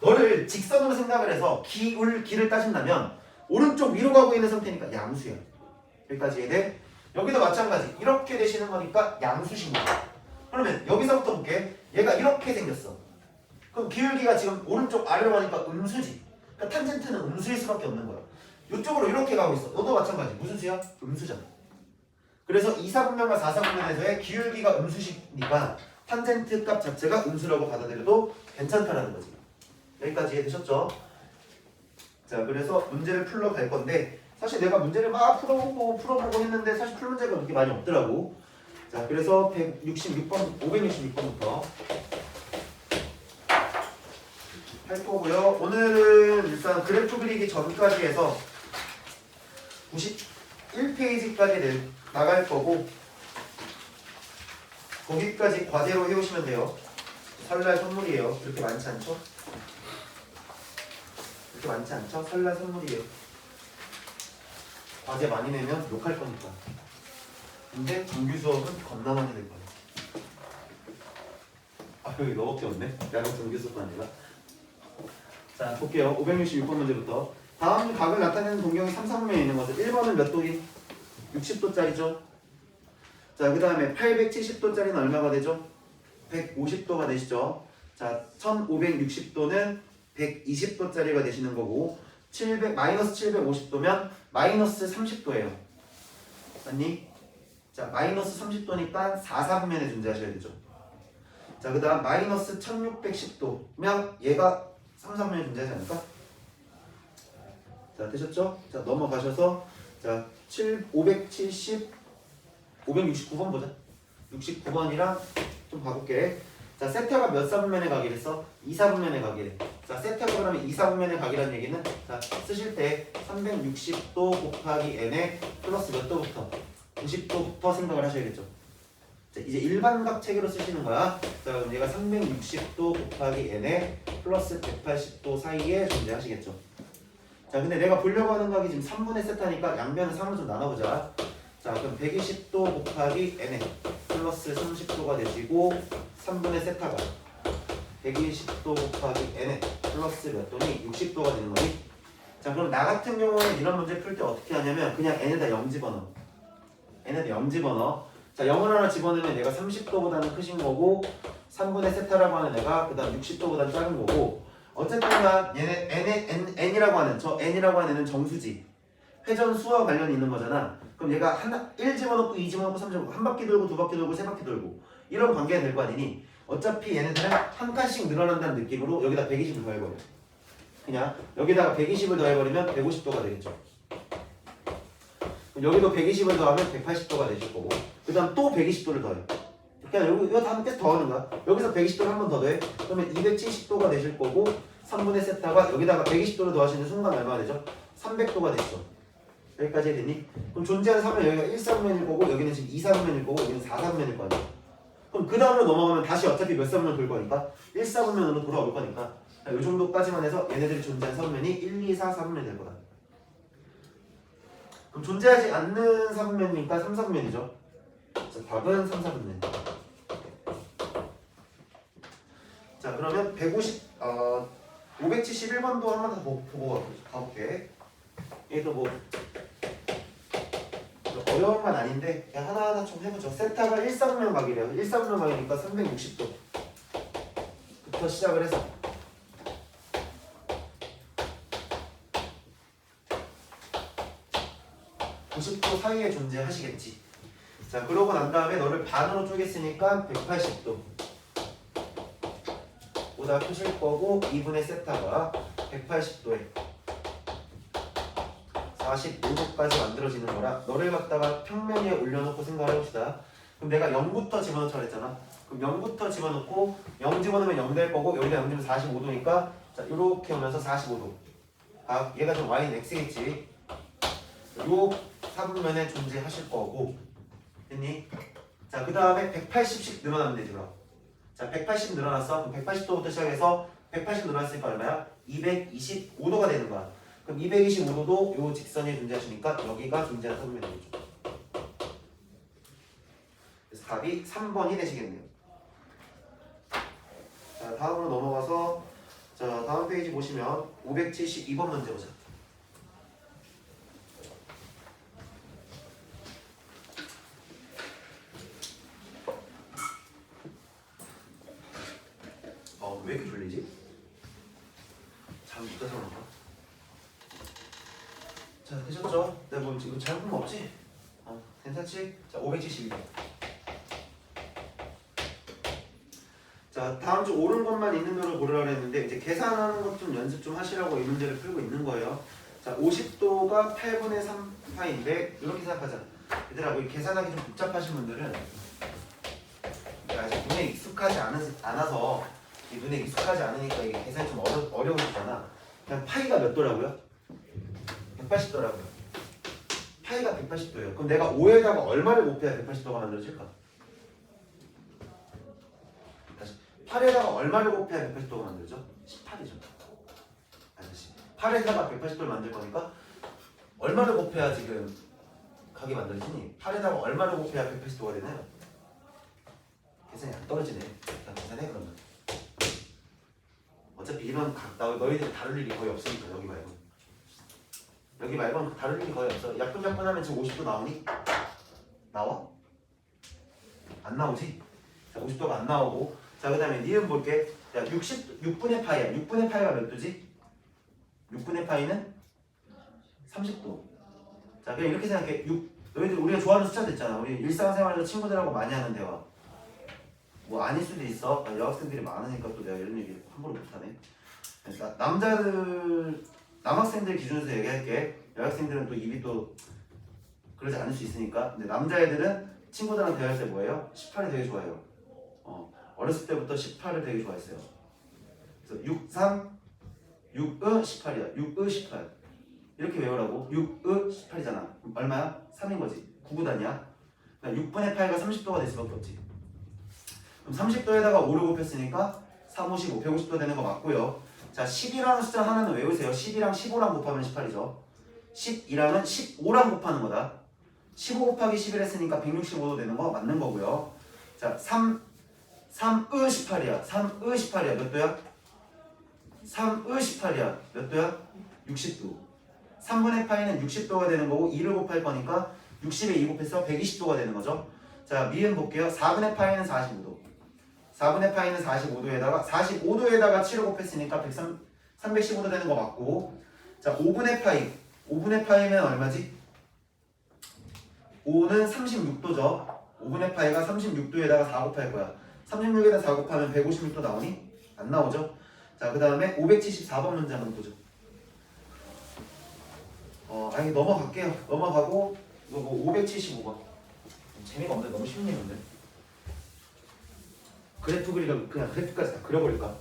Speaker 1: 너를 직선으로 생각을 해서 기울기를 따진다면 오른쪽 위로 가고 있는 상태니까 양수야. 여기까지 이해돼? 여기도 마찬가지. 이렇게 되시는 거니까 양수신 거야. 그러면 여기서부터 볼게. 얘가 이렇게 생겼어. 그럼 기울기가 지금 오른쪽 아래로 가니까 음수지. 그러니까 탄젠트는 음수일 수밖에 없는 거야. 이쪽으로 이렇게 가고 있어. 너도 마찬가지. 무슨 수야? 음수잖아. 그래서 2사분면과 4사분면에서의 기울기가 음수시니까 탄젠트 값 자체가 음수라고 받아들여도 괜찮다라는 거지. 여기까지 이해되셨죠? 자, 그래서 문제를 풀러 갈 건데, 사실 내가 문제를 막 풀어보고 했는데 사실 풀 문제가 그렇게 많이 없더라고. 자, 그래서 566번부터 할 거고요. 오늘은 일단 그래프 그리기 전까지 해서 91페이지까지 나갈 거고, 거기까지 과제로 해오시면 돼요. 설날 선물이에요. 그렇게 많지 않죠? 그렇게 많지 않죠? 설날 선물이에요. 과제 많이 내면 욕할 거니까. 근데 정규 수업은 겁나 많이 될 거야. 여기 너밖에 없네. 야간 정규 수업도 아니라. 자, 볼게요. 566번 문제부터. 다음 각을 나타내는 동경이 3, 4분면에 있는 것은 1번은 몇 도기? 60도짜리죠. 자, 그 다음에 870도짜리는 얼마가 되죠? 150도가 되시죠. 자, 1560도는 120도짜리가 되시는 거고, 마이너스 750도면 마이너스 30도예요. 맞니? 자, 마이너스 30도니까 4사분면에 존재하셔야 되죠. 자, 그 다음 마이너스 1610도면 얘가 3사분면에 존재하지 않을까? 자, 되셨죠? 자, 넘어가셔서 자, 569번 보자. 69번이랑 좀 봐볼게. 자, 세타가 몇 사분면에 가기를 써? 2사분면에 가기래. 자, 세타가 그러면 2사분면에 가기란 얘기는, 자, 쓰실 때 360도 곱하기 n에 플러스 몇 도부터? 90도부터 생각을 하셔야겠죠. 자, 이제 일반각 체계로 쓰시는 거야. 자, 그럼 얘가 360도 곱하기 n에 플러스 180도 사이에 존재하시겠죠. 자, 근데 내가 보려고 하는 각이 지금 3분의 세타니까 양변을 3으로 좀 나눠보자. 자, 그럼 120도 곱하기 n에 플러스 30도가 되시고 3분의 세타가 120도 곱하기 n에 플러스 몇 도니 60도가 되는 거니. 자, 그럼 나 같은 경우는 이런 문제 풀 때 어떻게 하냐면 그냥 n에다 0 집어넣어. n에다 0 집어넣어. 자, 0을 하나 집어넣으면 얘가 30도보다는 크신 거고 3분의 세타라고 하는 애가 그 다음 60도보다는 작은 거고 어쨌든 얘네 n이라고 하는 저 n이라고 하는 애는 정수지. 회전 수와 관련이 있는 거잖아. 그럼 얘가 하나 1 집어넣고 2 집어넣고 3 집어넣고 한 바퀴 돌고 두 바퀴 돌고 세 바퀴 돌고 이런 관계가 될 거 아니니 어차피 얘네들은 한 칸씩 늘어난다는 느낌으로 여기다 120을 더해버려. 그냥 여기다가 120을 더해버리면 150도가 되겠죠. 여기도 120을 더하면 180도가 되실 거고 그 다음 또 120도를 더해. 그냥 이거 다 계속 더하는 거야. 여기서 120도를 한 번 더 더해. 그러면 270도가 되실 거고 3분의 세타가 여기다가 120도를 더하시는 순간 얼마가 되죠? 300도가 되죠. 여기까지 되니? 그럼 존재하는 3면 여기가 1사분면일 거고 여기는 지금 2사분면일 거고 여기는 4사분면일 거 아니야. 그럼 그 다음으로 넘어가면 다시 어차피 몇 사분면 돌 거니까 1사분면으로 돌아올 거니까 이 정도까지만 해서 얘네들이 존재하는 사분면이 1, 2, 4, 4분면이 될 거다. 그럼 존재하지 않는 사분면이니까 3사분면이죠. 자, 답은 3사분면. 자, 그러면 571번도 한 번 더 보고 가볼게. 얘도 뭐 어려운 건 아닌데 그냥 하나하나 좀 해보죠. 세타가 1사분면 각이래요. 1사분면 각이니까 360도부터 시작을 해서 90도 사이에 존재하시겠지. 자, 그러고 난 다음에 너를 반으로 쪼갰으니까 180도 보다 크실 거고 2분의 세타가 180도에 45도까지 만들어지는 거라 너를 갖다가 평면 위에 올려놓고 생각을 해봅시다. 그럼 내가 0부터 집어넣자 그랬잖아. 그럼 0부터 집어넣고 0 집어넣으면 0 될 거고 여기다 0 집으면 45도니까 자, 이렇게 오면서 45도. 아, 얘가 좀 y는 x겠지. 요 사분면에 존재하실 거고 됐니? 자, 그 다음에 180씩 늘어나면 되지 그럼. 자, 180 늘어났어. 그럼 180도부터 시작해서 180 늘어났으니까 얼마야? 225도가 되는 거야. 그럼 225도도 요 직선에 존재하시니까 여기가 존재하는 사분면이 되겠죠. 그래서 답이 3번이 되시겠네요. 자, 다음으로 넘어가서 자, 다음 페이지 보시면 572번 문제 보자. 왜 이렇게 졸리지? 잠 못 자서 그런가? 자, 되셨죠? 내가 뭐 지금 잘못 거 없지? 괜찮지? 자, 572번. 자, 다음 주 옳은 것만 있는 대로 고르라고 했는데 이제 계산하는 것 좀 연습 좀 하시라고 이 문제를 풀고 있는 거예요. 자, 50도가 8분의 3파인데 이렇게 생각하자. 얘들아, 뭐 계산하기 좀 복잡하신 분들은 아직 눈에 익숙하지 않아서 이 눈에 익숙하지 않으니까 이게 계산이 좀 어려우시잖아. 그냥 파이가 몇 도라고요? 180도라고요. 파이가 180도예요. 그럼 내가 5에다가 얼마를 곱해야 180도가 만들어질까? 다시 8에다가 얼마를 곱해야 180도가 만들어져? 18이죠. 다시 8에다가 180도를 만들 거니까 얼마를 곱해야 지금 각이 만들어지니? 8에다가 얼마를 곱해야 180도가 되나요? 계산이 안 떨어지네. 일단 계산해 그러면. 어차피 이런 각 너희들 다룰 일이 거의 없으니까 여기 말고는 다룰 일이 거의 없어. 약분하면 지금 50도 나오니? 나와? 안 나오지? 자, 50도가 안 나오고 자, 그 다음에 니은 볼게. 야, 6분의 파이야. 6분의 파이가 몇 도지? 6분의 파이는 30도. 자, 그냥 이렇게 생각해. 너희들 우리가 좋아하는 숫자도 있잖아. 우리 일상생활에서 친구들하고 많이 하는 대화. 뭐 아닐 수도 있어. 여학생들이 많으니까 또 내가 이런 얘기 함부로 못하네. 그러니까 남학생들 기준에서 얘기할게. 여학생들은 또 입이 또 그러지 않을 수 있으니까. 근데 남자애들은 친구들이랑 대화할 때 뭐예요? 18이 되게 좋아해요. 어렸을 때부터 18을 되게 좋아했어요. 그래서 6, 3, 6, 18이야. 6, 18 이렇게 외우라고. 6, 18이잖아. 얼마야? 3인 거지. 9구단이야. 그러니까 6분의 8가 30도가 될 수밖에 없지. 그럼 30도에다가 5를 곱했으니까 3, 5, 15, 150도 되는 거 맞고요. 자, 10이라는 숫자 하나는 외우세요. 10이랑 15랑 곱하면 18이죠. 12랑은 15랑 곱하는 거다. 15 곱하기 11 했으니까 165도 되는 거 맞는 거고요. 자, 3의 18이야. 3의 18이야. 몇 도야? 3의 18이야. 몇 도야? 60도. 3분의 파이는 60도가 되는 거고 2를 곱할 거니까 60에 2 곱해서 120도가 되는 거죠. 자, 미음 볼게요. 4분의 파이는 45도. 4분의 파이는 45도에다가 45도에다가 7을 곱했으니까 315도 되는 거 맞고. 자, 5분의 파이. 5분의 파이면 얼마지? 5는 36도죠. 5분의 파이가 36도에다가 4 곱할 거야. 36에다 4 곱하면 156도 나오니? 안 나오죠? 자, 그 다음에 574번 문제 한번 보죠. 아니 넘어갈게요. 넘어가고 이거 575번. 재미가 없는데 너무 쉽네요. 근데 그래프 그리려 그냥 그래프까지 다 그려버릴까?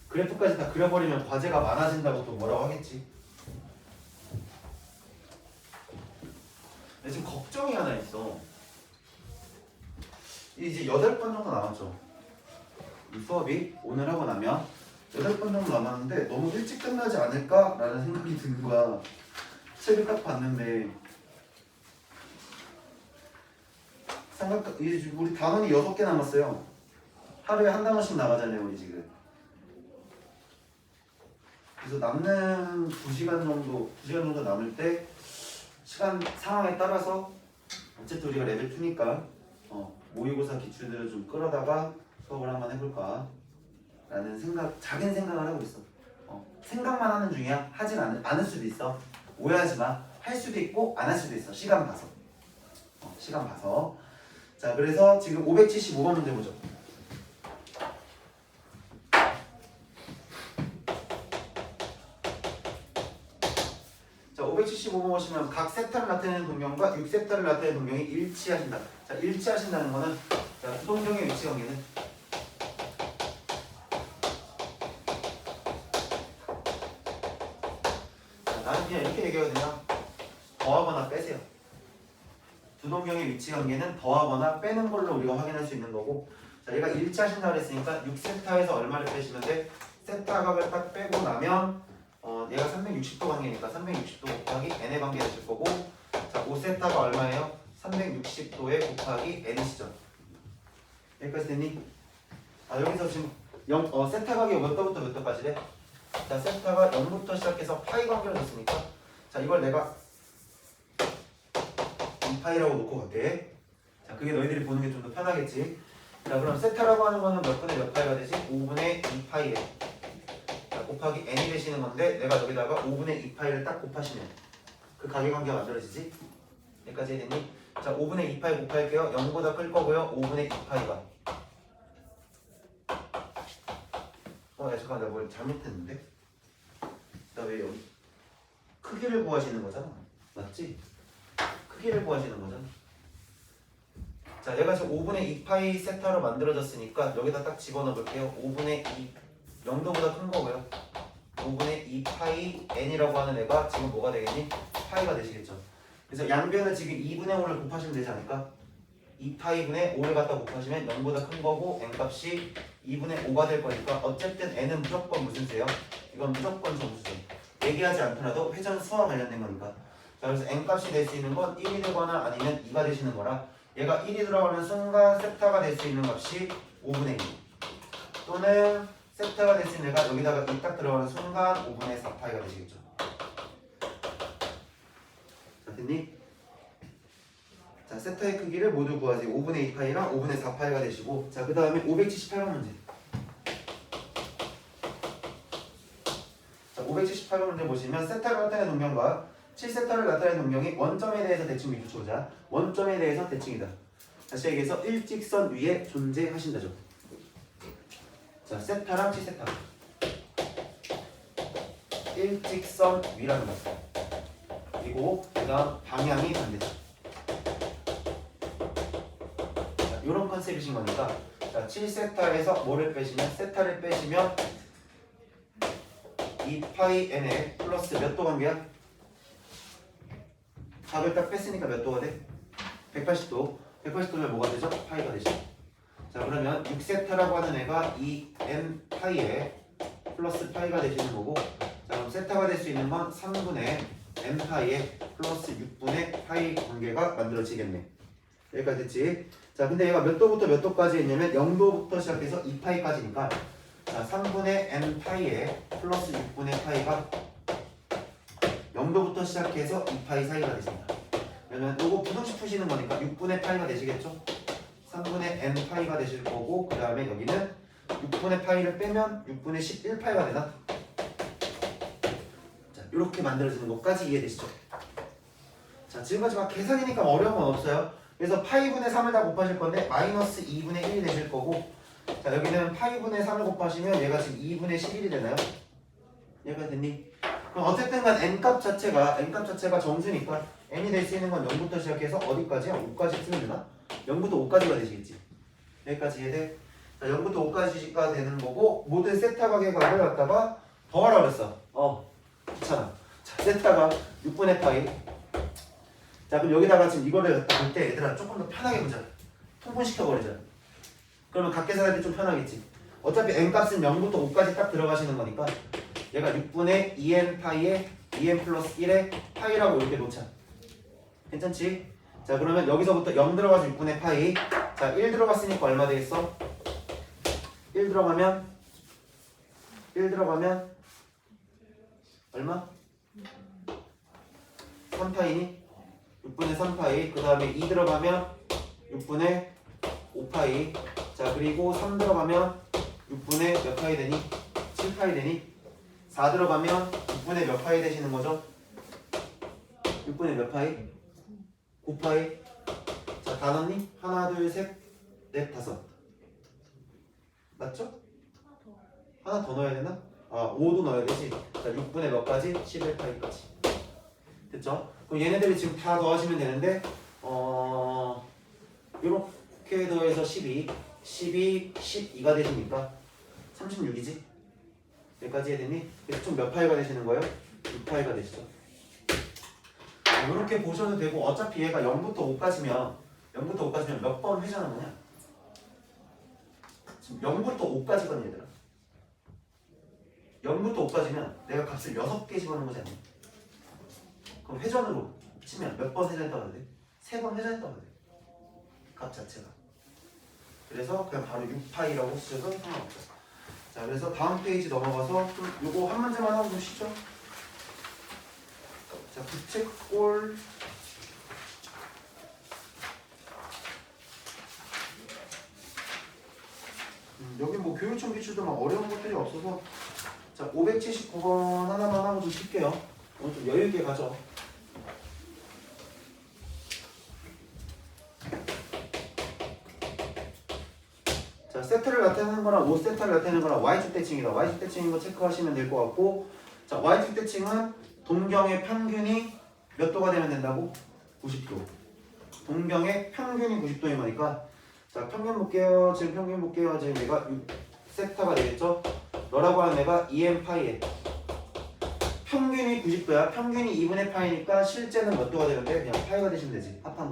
Speaker 1: 그래프까지 다 그려버리면 과제가 많아진다고 또 뭐라고 하겠지. 근데 지금 걱정이 하나 있어. 이제 8번 정도 남았죠. 이 수업이 오늘 하고 나면 8번 정도 남았는데 너무 일찍 끝나지 않을까라는 생각이 드는 거야. 책을 딱 봤는데 우리 단원이 6개 남았어요. 하루에 한 단원씩 나가잖아요 우리 지금. 그래서 남는 2시간 정도 남을 때 시간 상황에 따라서 어쨌든 우리가 레벨 2니까 모의고사 기출들을 좀 끌어다가 수업을 한번 해볼까 라는 작은 생각을 하고 있어. 생각만 하는 중이야. 하진 않을 수도 있어. 오해하지 마. 할 수도 있고 안 할 수도 있어. 시간 봐서. 시간 봐서. 자, 그래서 지금 575번 문제 보죠. 자, 575번 보시면 각 세타를 나타내는 동경과 6세타를 나타내는 동경이 일치하신다. 자, 일치하신다는 거는 자, 두 동경의 위치 관계는 자, 나는 그냥 이렇게 얘기해도 되나? 더하거나 빼세요. 두 동경의 위치 관계는 더하거나 빼는 걸로 우리가 확인할 수 있는 거고. 자, 얘가 일치하신다 그랬으니까 6세타에서 얼마를 빼시면 돼? 세타 각을 딱 빼고 나면 얘가 360도 관계니까 360도 곱하기 n의 관계 되실 거고. 자, 5세타가 얼마예요? 360도에 곱하기 n이시죠. 여기까지 됐니? 여기서 지금 세타 각이 몇 도부터 몇 도까지래? 자, 세타가 0부터 시작해서 파이 관계를 줬으니까 자, 이걸 내가 2파이라고 놓고 갈게. 자, 그게 너희들이 보는 게 좀 더 편하겠지. 자, 그럼 세타라고 하는 거는 몇 분의 몇 파이가 되지? 5분의 2파이래. 자, 곱하기 n이 되시는 건데 내가 여기다가 5분의 2파이를 딱 곱하시면 그 가계관계가 만들어지지? 여기까지 됐니? 자, 5분의 2파이 곱할게요. 0보다 클 거고요. 5분의 2파이가 야, 잠깐 내가 뭘 잘못했는데? 나 왜 여기 크기를 구하시는 거잖아. 맞지? 크기를 구하시는 거잖아. 자, 얘가 지금 5분의 2파이 세타로 만들어졌으니까 여기다 딱 집어넣어 볼게요. 5분의 2 0도보다 큰 거고요. 5분의 2파이 n이라고 하는 애가 지금 뭐가 되겠니? 파이가 되시겠죠. 그래서 양변을 지금 2분의 5를 곱하시면 되지 않을까? 2파이분의 5를 갖다 곱하시면 0보다 큰 거고 n 값이 2분의 5가 될 거니까 어쨌든 n은 무조건 무슨 수예요? 이건 무조건 점수죠. 얘기하지 않더라도 회전 수와 관련된 거니까. 자, 그래서 n 값이 될 수 있는 건 1이 되거나 아니면 2가 되시는 거라 얘가 1이 들어가는 순간 세타가 될 수 있는 값이 5분의 2 또는 세타가 될 수 있는 애가 여기다가 2 딱 들어가는 순간 5분의 4파이가 되시겠죠. 자, 됐니? 자, 세타의 크기를 모두 구하세요. 5분의 2파이랑 5분의 4파이가 되시고. 자, 그 다음에 578번 문제. 자, 578번 문제 보시면 세타를 나타내는 동경과 7세타를 나타내는 동경이 원점에 대해서 대칭 미주초자. 원점에 대해서 대칭이다. 다시 얘기해서 일직선 위에 존재하신다죠. 자, 세타랑 7세타. 일직선 위라는 거. 그리고 그 다음 방향이 반대죠. 이런 컨셉이신 거니까 자, 7세타에서 뭐를 빼시면 세타를 빼시면 2파이 n에 플러스 몇 도 관계야? 각을 딱 뺐으니까 몇 도가 돼? 180도. 180도면 뭐가 되죠? 파이가 되죠. 자 그러면 6세타라고 하는 애가 이 n 파이에 플러스 파이가 되시는 거고, 자 그럼 세타가 될 수 있는 건 3분의 n 파이에 플러스 6분의 파이 관계가 만들어지겠네. 여기까지 됐지? 자 근데 얘가 몇 도부터 몇 도까지 했냐면 0도부터 시작해서 2파이까지니까, 자 3분의 n 파이에 플러스 6분의 파이가 0도부터 시작해서 2파이 사이가 되십니다. 그러면 요거 부등식 푸시는 거니까 6분의 파이가 되시겠죠? 3분의 n 파이가 되실 거고, 그 다음에 여기는 6분의 파이를 빼면 6분의 11파이가 되나? 자 이렇게 만들어지는 것까지 이해되시죠? 자 지금까지 막 계산이니까 어려운 건 없어요. 그래서 파이분의 3을 다 곱하실 건데 마이너스 2분의 1이 되실 거고, 자 여기는 파이분의 3을 곱하시면 얘가 지금 2분의 11이 되나요? 얘가 됐니? 그럼 어쨌든 간 n값 자체가 정수니까 n이 될 수 있는 건 0부터 시작해서 어디까지야? 5까지 쓰면 되나? 0부터 5까지가 되시겠지. 여기까지 이해돼? 자 0부터 5까지가 되는 거고, 모든 세타 가격을 갖다가 더하라 그랬어. 귀찮아. 자 세타가 6분의 파이. 자 그럼 여기다가 지금 이거를 갖다 볼 때 얘들아 조금 더 편하게 보자. 통분시켜버리자. 그러면 각 계산할 때 좀 편하겠지. 어차피 n값은 0부터 5까지 딱 들어가시는 거니까 얘가 6분의 2n 파이에 2n 플러스 1에 파이라고 이렇게 놓자. 괜찮지? 자 그러면 여기서부터 0 들어가서 6분의 파이. 자 1 들어갔으니까 얼마 되겠어? 1 들어가면 얼마? 3파이니? 6분의 3파이. 그 다음에 2 들어가면 6분의 5파이. 자 그리고 3 들어가면 6분의 몇 파이 되니? 7파이 되니? 4 들어가면 6분의 몇 파이 되시는 거죠? 6분의 몇 파이? 9파이. 자 다 넣니? 하나 둘 셋 넷 다섯. 맞죠? 하나 더 넣어야 되나? 5도 넣어야 되지. 자 6분의 몇 가지? 11파이까지. 됐죠? 그럼 얘네들이 지금 다 더하시면 되는데 이렇게 더해서 12 12가 되시니까 36이지? 여기까지 해야 되니? 그래서 좀 몇 파이가 되시는 거예요? 6파이가 되시죠. 이렇게 보셔도 되고, 어차피 얘가 0부터 5까지면 몇 번 회전한 거냐? 지금 0부터 5까지거든 얘들아. 0부터 5까지면 내가 값을 6개 집어넣은 거지 않냐? 그럼 회전으로 치면 몇 번 회전했다고 해야 돼? 3번 회전했다고 해야 돼. 값 자체가. 그래서 그냥 바로 6파이라고 쓰셔도 상관없어. 자 그래서 다음 페이지 넘어가서 요거 한 문제만 하고 좀 쉬죠. 자 부채꼴 여기 뭐 교육청 기출도 막 어려운 것들이 없어서, 자 579번 하나만 하고 좀 쉴게요. 오늘 좀 여유 있게 가죠. 자 세트를 나타내는 거랑 5세타를 나타내는 거랑 y축 대칭이다. y축 대칭인 거 체크하시면 될 것 같고, 자 y축 대칭은 동경의 평균이 몇 도가 되면 된다고? 90도. 동경의 평균이 90도인 거니까, 자 평균 볼게요. 지금 평균 볼게요. 지금 얘가 6세타가 되겠죠? 너라고 하는 애가 2n 파이에 평균이 90도야. 평균이 2분의 파이니까 실제는 몇 도가 되는데 그냥 파이가 되시면 되지. 합한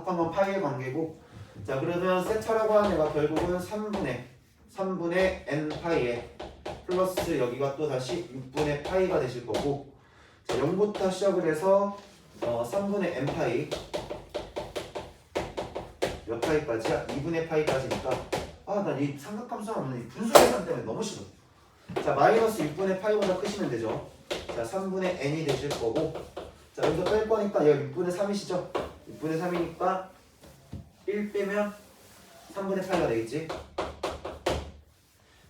Speaker 1: 건 파이의 관계고, 자 그러면 세타라고 하는 애가 결국은 3분의 n 파이에 플러스 여기가 또 다시 6분의 파이가 되실 거고, 자 0부터 시작을 해서 3분의 n 파이 몇 파이까지야? 2분의 파이까지니까, 난 이 삼각함수가 없는 이 분수 계산 때문에 너무 싫어. 자 마이너스 6분의 파이보다 크시면 되죠. 자 3분의 n이 되실 거고, 자 여기서 뺄 거니까 얘가 6분의 3이시죠? 6분의 3이니까 1 빼면 3분의 8가 되겠지?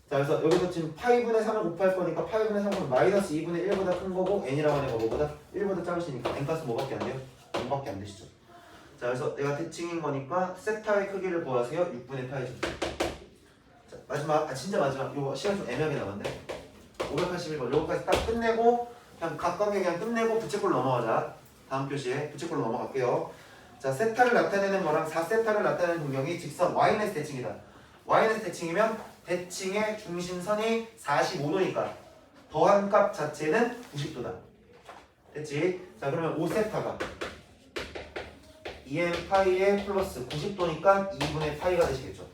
Speaker 1: 자 그래서 여기서 지금 파이분의 3을 곱할 거니까 파이분의 3은 마이너스 2분의 1보다 큰 거고, n이라고 하는 거 뭐보다? 1보다 작으시니까 n값은 뭐밖에 안 돼요? 0밖에 안 되시죠. 자 그래서 내가 대칭인 거니까 세타의 크기를 구하세요. 6분의 파이죠. 자 마지막, 진짜 마지막. 요거 시간 좀 애매하게 남았네. 581번 요거까지 딱 끝내고 그냥 각각에 그냥 끝내고 부채꼴로 넘어가자. 다음 표시에 부채꼴로 넘어갈게요. 자 세타를 나타내는 거랑 4세타를 나타내는 동경이 직선 y는 대칭이다. y는 대칭이면 대칭의 중심선이 45도니까 더한 값 자체는 90도다. 됐지? 자 그러면 5세타가 2n 파이에 플러스 90도니까 2분의 파이가 되시겠죠.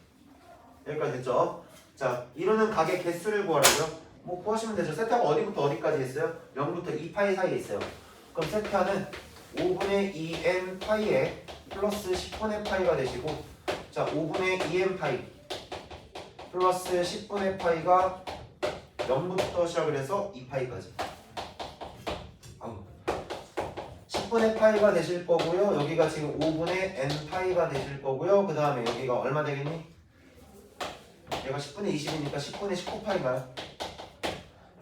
Speaker 1: 여기까지 됐죠? 자, 이루는 각의 개수를 구하라고요? 뭐 구하시면 되죠. 세타가 어디부터 어디까지 있어요? 0부터 2파이 사이에 있어요. 그럼 세타는 5분의 2n 파이에 플러스 10분의 파이가 되시고, 자, 5분의 2n 파이 플러스 10분의 파이가 0부터 시작을 해서 2파이까지. 10분의 파이가 되실 거고요. 여기가 지금 5분의 n 파이가 되실 거고요. 그 다음에 여기가 얼마 되겠니? 얘가 10분의 20이니까 10분의 19파이가요.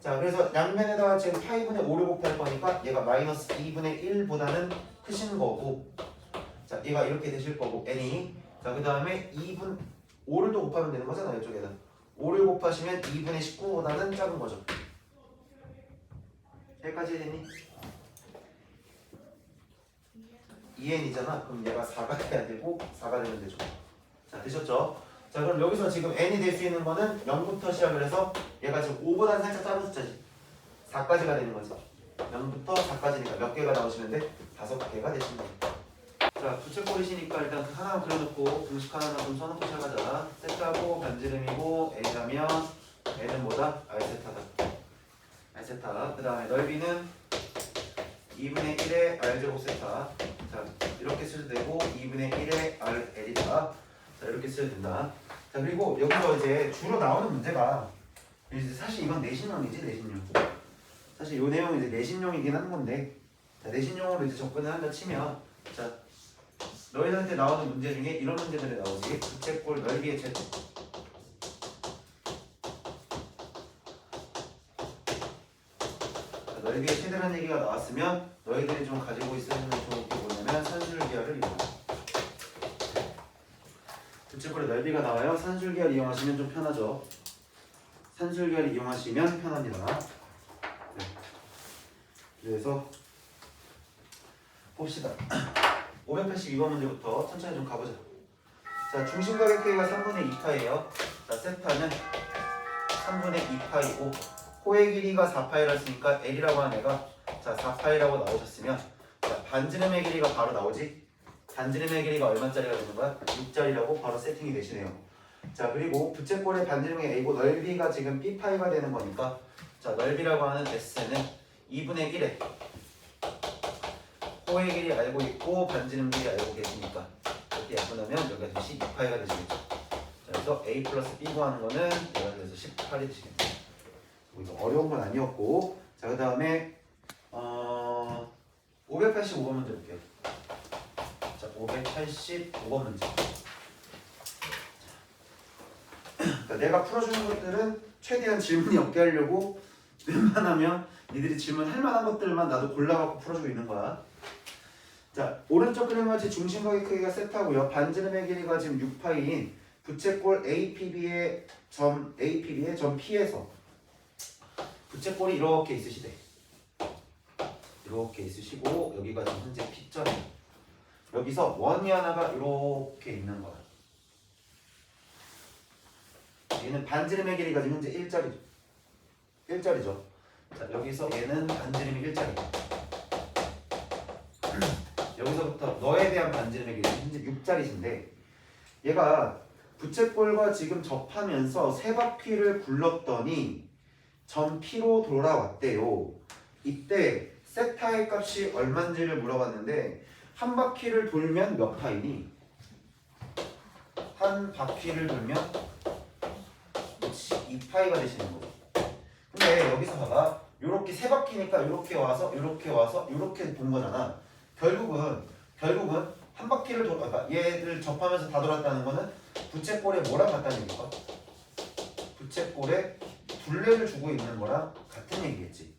Speaker 1: 자, 그래서 양면에다가 지금 파이분의 5를 곱할 거니까 얘가 마이너스 2분의 1보다는 크신 거고, 자, 얘가 이렇게 되실 거고 n이, 자, 그 다음에 5를 또 곱하면 되는 거잖아요. 이쪽에다 5를 곱하시면 2분의 19보다는 작은 거죠. 여기까지 됐니? 2n이잖아. 그럼 얘가 4가 돼야 되고 4가 되면 되죠. 자, 되셨죠? 자, 그럼 여기서 지금 n이 될 수 있는 거는 0부터 시작을 해서 얘가 지금 5보다는 살짝 작은 숫자지. 4까지가 되는 거지. 0부터 4까지니까 몇 개가 나오시면 돼? 5개가 되시면 돼. 자, 부채꼴이시니까 일단 그 하나 그려놓고 공식 하나만 좀 써놓고 시작하자. 세타고 반지름이고 A라면 N은 뭐다? R세타다. R세타. 그 다음에 넓이는 2분의 1의 R제곱 세타. 자, 이렇게 쓰도 되고 2분의 1의 RL이다. 자, 이렇게 쓰도 된다. 자, 그리고 여기서 이제 주로 나오는 문제가 이제 사실 이건 내신용이지, 내신용. 사실 이 내용은 이제 내신용이긴 한 건데, 자, 내신용으로 이제 접근을 한다 치면, 자, 너희들한테 나오는 문제 중에 이런 문제들이 나오지. 부채꼴 넓이의 최대. 넓이의 최대라는 얘기가 나왔으면 너희들이 좀 가지고 있어야 하는 좋은 게 뭐냐면 산술기하를 이용한다. 부채꼴의 넓이가 나와요. 산술기하를 이용하시면 좀 편하죠. 산술기하를 이용하시면 편합니다. 네. 그래서 봅시다. 582번 문제부터 천천히 좀 가보자. 자, 중심각의 크기가 3분의 2파이에요. 자, 세타는 3분의 2파이고 호의 길이가 4파이라 했으니까 L이라고 하는 애가 자 4파이라고 나오셨으면 자, 반지름의 길이가 바로 나오지. 반지름의 길이가 얼마짜리가 되는 거야? 6짜리라고 바로 세팅이 되시네요. 자, 그리고 부채꼴의 반지름이 A고 넓이가 지금 B파이가 되는 거니까 자, 넓이라고 하는 S는 2분의 1에 호의 길이 알고 있고 반지름 길이 알고 계시니까 이렇게 약분하면 여기가 다시 2파이가 되시겠죠. 자, 그래서 A 플러스 B 구하는 거는 얘가 그래서 18이 되시겠네요. 이거 어려운 건 아니었고, 자, 그 다음에 585번 문제 볼게요. 자, 585번 문제. 그러니까 내가 풀어주는 것들은 최대한 질문이 없게 하려고 웬만하면 니들이 질문할 만한 것들만 나도 골라갖고 풀어주고 있는 거야. 자, 오른쪽 그림같이 중심각의 크기가 세타고요. 반지름의 길이가 지금 6파이인 부채꼴 APB의 점 P에서 부채꼴이 이렇게 있으시대. 이렇게 있으시고 여기가 지금 현재 P점이에요. 여기서 원이 하나가 이렇게 있는 거야. 얘는 반지름의 길이가 지금 현재 1짜리죠. 1짜리죠. 자, 여기서 얘는 반지름이 1짜리다. 여기서부터 너에 대한 반지름의 길이 현재 6짜리인데 얘가 부채꼴과 지금 접하면서 세 바퀴를 굴렀더니 점 P로 돌아왔대요. 이때 세타의 값이 얼마인지를 물어봤는데 한 바퀴를 돌면 몇 파이니? 한 바퀴를 돌면 2파이가 되시는 거죠. 근데 여기서 봐봐. 요렇게 세 바퀴니까 요렇게 와서 요렇게 와서 요렇게 본 거잖아. 결국은 한 바퀴를 그러니까 얘를 접하면서 다 돌았다는 거는 부채꼴에 뭐랑 같다는 얘기일까? 부채꼴에 둘레를 주고 있는 거랑 같은 얘기겠지.